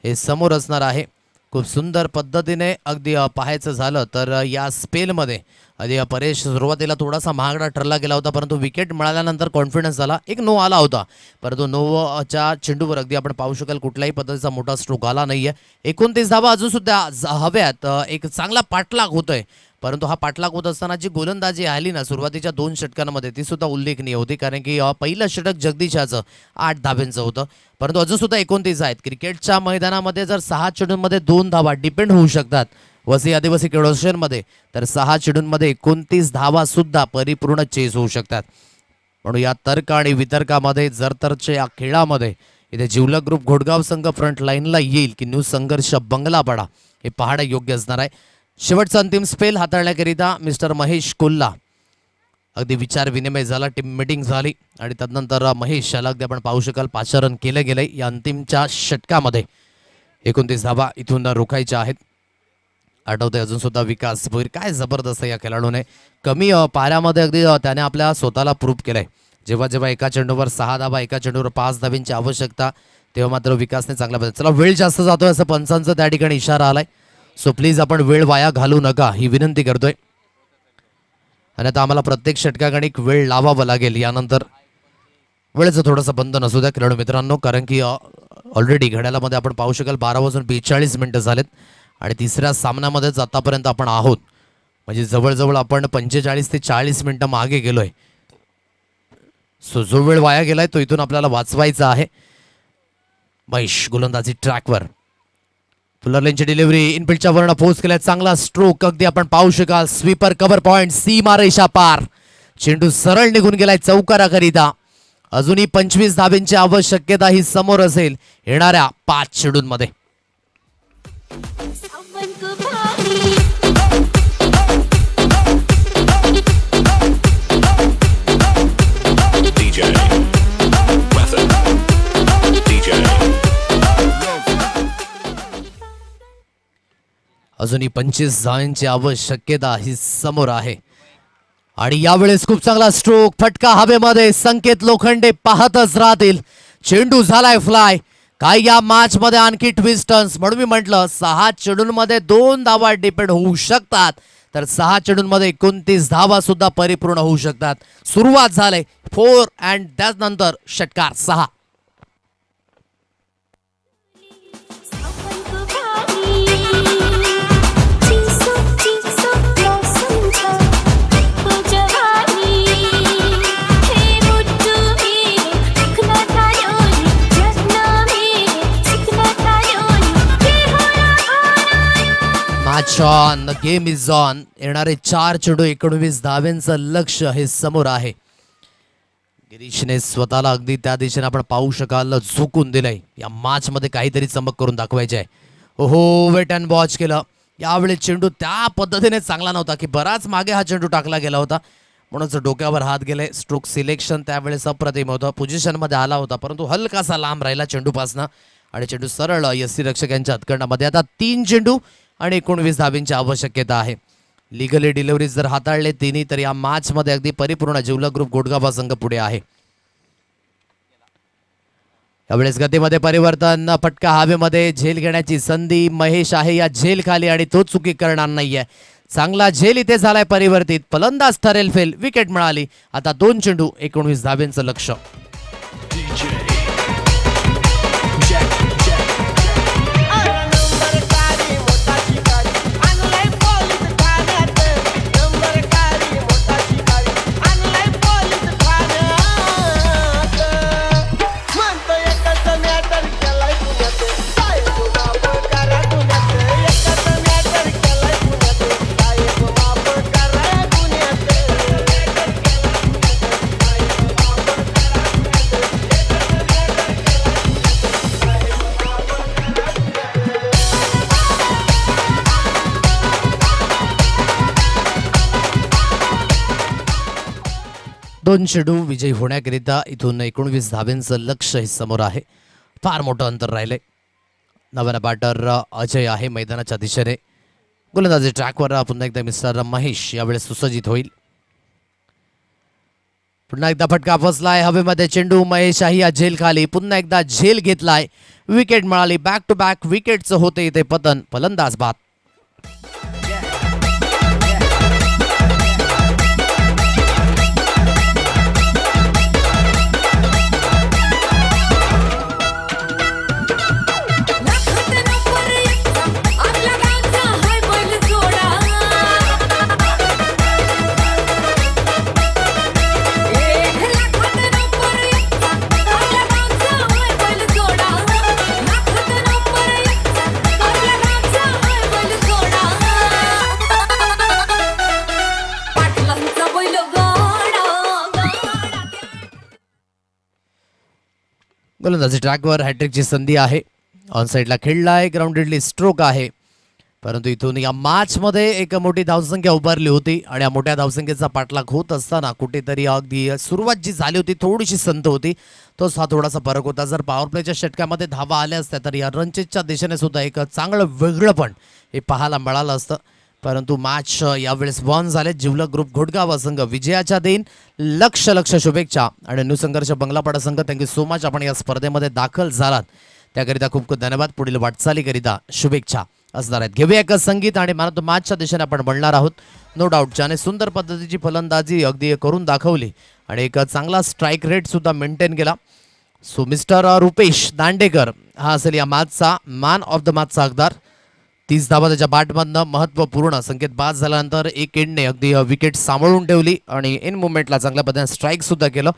S1: हे समोर असणार आहे. खूप सुंदर पद्धतीने अगदी पाहायचं झालं तर या स्पेलमध्ये आधी परेश सुरुवातीला थोडासा महागडा ठरला गेला होता, परंतु विकेट मिळाल्यानंतर कॉन्फिडन्स झाला. एक नो आला होता, परंतु नोच्या चेंडूवर अगदी आपण पाहू शकाल कुठल्याही पद्धतीचा मोठा स्ट्रोक आला नाहीये. 29 धावा अजून सुद्धा हव्यात. एक चांगला पाठलाग होतोय, परंतु हा पाठलाग होत असताना जी गोलंदाजी आली ना सुरुवातीच्या 2 षटकांमध्ये ती सुद्धा उल्लेखनीय होती. कारण की पहिलं षटक जगदीशाचं 8 धाब्यांचं होतं, परंतु अजून सुद्धा 29 आहेत. क्रिकेटच्या मैदानामध्ये जर 6 चेंडूंमध्ये 2 धावा डिपेंड होऊ शकतात वसी आदिवासी खेळोशेरमध्ये, तर 6 चेंडूंमध्ये 29 धावा सुद्धा परिपूर्ण चेस होऊ शकतात. म्हणून या तर्क आणि वितर्कामध्ये जरतरच्या या खेळामध्ये इथे जिवलग ग्रुप घोडगाव संघ फ्रंट लाईनला येईल की न्यू संघर्ष बंगलापाडा हे पाहणं योग्य असणार आहे. शेवटचा अंतिम स्पेल हाताळण्याकरिता मिस्टर महेश कोल्हा अगदी विचार विनिमय झाला, टीम मीटिंग झाली आणि त्यानंतर महेश याला अगदी आपण पाहू शकाल पाचारण केलं गेलंय. या अंतिमच्या षटकामध्ये 29 धावा इथून रोखायच्या आहेत. आठवते अजून सुद्धा विकास भोईर, काय जबरदस्त या खेळाडूने कमी पाऱ्यामध्ये अगदी त्याने आपल्या स्वतःला प्रूव्ह केलंय. जेव्हा जेव्हा एका चेंडूवर 6 धावा, एका चेंडूवर 5 धाव्यांची आवश्यकता, तेव्हा मात्र विकासने चांगल्या पद्धतीने. चला वेळ जास्त जातोय असं पंचांचा त्या ठिकाणी इशारा आलाय, सो प्लीज आपण वेळ वाया घालू नका ही विनंती करतोय. आणि आता आम्हाला प्रत्येक षटकागणिक वेळ लावावं लागेल. यानंतर वेळेचं थोडंसं बंधन असू द्या खेळाडू मित्रांनो, कारण की ऑलरेडी घड्याळामध्ये आपण पाहू शकाल 12:42 झालेत आणि तिसऱ्या सामन्यामध्येच आतापर्यंत आपण आहोत. म्हणजे जवळजवळ आपण 45 ते 40 मिनिटं मागे गेलोय. सो जो वेळ वाया गेलाय तो इथून आपल्याला वाचवायचा आहे. महेश गोलंदाजी ट्रॅकवर, फुलरलेनची डिलिव्हरी इनफिल्डच्या वरनं पोहोच केलाय. चांगला स्ट्रोक अगदी आपण पाहू शकाल. स्वीपर कव्हर पॉइंट, सीमा रेषा पार, चेंडू सरळ निघून गेलाय चौकाराकरिता. अजूनही 25 धावेंची आवश्यकता ही समोर असेल येणाऱ्या 5 चेंडूंमध्ये. अजूनही 25 धावांची आवश्यकता ही समोर आहे आणि यावेळेस खूप चांगला स्ट्रोक, फटका हवेमध्ये. संकेत लोखंडे पाहतच राहतील. चेंडू झालाय फ्लाय. काय या मॅच मध्ये आणखी ट्विस्ट टर्न्स, म्हणून मी म्हटलं 6 चेंडूंमध्ये 2 धावा डिपेंड होऊ शकतात, तर 6 चेंडूंमध्ये 29 धावा सुद्धा परिपूर्ण होऊ शकतात. सुरुवात झाले 4 अँड त्यानंतर षटकार 6. Match on, game is on. येणारे 4 चेंडू 19 धाव्यांचं लक्ष्य हे समोर आहे. गिरीशने स्वतःला अगदी त्या दिशेने आपण पाहू शकाल झुकून दिलंय. या मॅच मध्ये काहीतरी चमक करून दाखवायचे आहे. ओहो, वेट अँड वॉच केलं. यावेळी चेंडू त्या पद्धतीने चांगला नव्हता की बराच मागे हा चेंडू टाकला गेला होता, म्हणूनच डोक्यावर हात गेले. स्ट्रोक सिलेक्शन त्यावेळेस अप्रतिम होतं. पोझिशन मध्ये आला होता, परंतु हलकासा लांब राहिला चेंडूपासनं आणि चेंडू सरळ यष्टीरक्षकांच्या हातकंडामध्ये. आता 3 चेंडू आणि 19 धावेंची आवश्यकता आहे. लिगली डिलिव्हरी जर हाताळले तिन्ही तर या मॅच मध्ये अगदी परिपूर्ण जिवलग ग्रुप घोडगाव संघ पुढे आहे. यावेळेस गतीमध्ये परिवर्तन, फटका हवेमध्ये, झेल घेण्याची संधी. महेश आहे या झेल खाली आणि तो चुकी करणार नाहीये. चांगला झेल इथे झालाय परिवर्तित. फलंदाज ठरेल फेल, विकेट मिळाली. आता 2 चेंडू 19 धावेंचं लक्ष्य. 2 चेंडू विजयी होण्याकरिता इथून 19 धाब्यांचं लक्ष्य हे समोर आहे. फार मोठं अंतर राहिलंय. नव्या बॅटर अजय आहे मैदानाच्या दिशेने. गोलंदाजी ट्रॅकवर पुन्हा एकदा मिस्टर महेश यावेळेस सुसज्जित होईल. पुन्हा एकदा फटका फसलाय हवेमध्ये. चेंडू महेशही या झेल खाली. पुन्हा एकदा झेल घेतलाय. विकेट मिळाली. बॅक टू बॅक विकेटचं होते इथे पतन. फलंदाज बाद. गोलंदाजी ट्रॅकवर हॅट्रिकची संधी आहे. ऑन साईडला खेळलाय. ग्राउंडेडली स्ट्रोक आहे. परंतु इथून या मॅचमध्ये एक मोठी धावसंख्या उभारली होती आणि या मोठ्या धावसंख्येचा पाठलाग होत असताना कुठेतरी अगदी सुरुवात जी झाली होती थोडीशी संत होती. तोच हा थोडासा फरक होता. जर पॉवर प्लेच्या षटकामध्ये धावा आल्या असत्या तर या रनचेसच्या दिशेने सुद्धा एक चांगलं वेगळंपण हे पाहायला मिळालं असतं. परंतु मॅच यावेळेस वॉन झाले. जिवलग ग्रुप घोटगाव संघ विजयाच्या देईन. लक्ष शुभेच्छा. आणि न्यू संघर्ष बंगलापाडा संघ थँक्यू सो मच. आपण या स्पर्धेमध्ये दाखल झालात त्याकरिता खूप खूप धन्यवाद. पुढील वाटचालीकरिता शुभेच्छा असणार आहेत. घेऊया एक संगीत आणि मॅन ऑफ द मॅचच्या दिशेने आपण बनणार आहोत. नो डाऊट ज्याने सुंदर पद्धतीची फलंदाजी अगदी करून दाखवली आणि एक चांगला स्ट्राईक रेट सुद्धा मेंटेन केला. सो मिस्टर रुपेश दांडेकर हा असेल या मॅचचा मॅन ऑफ द मॅचचा हकदार. 30 धावा त्याच्या बॅटमधनं महत्त्वपूर्ण. संकेत बाद झाल्यानंतर एक एंडने अगदी विकेट सांभाळून ठेवली आणि इन मुवमेंटला चांगल्या पद्धतीने स्ट्राईक सुद्धा केलं.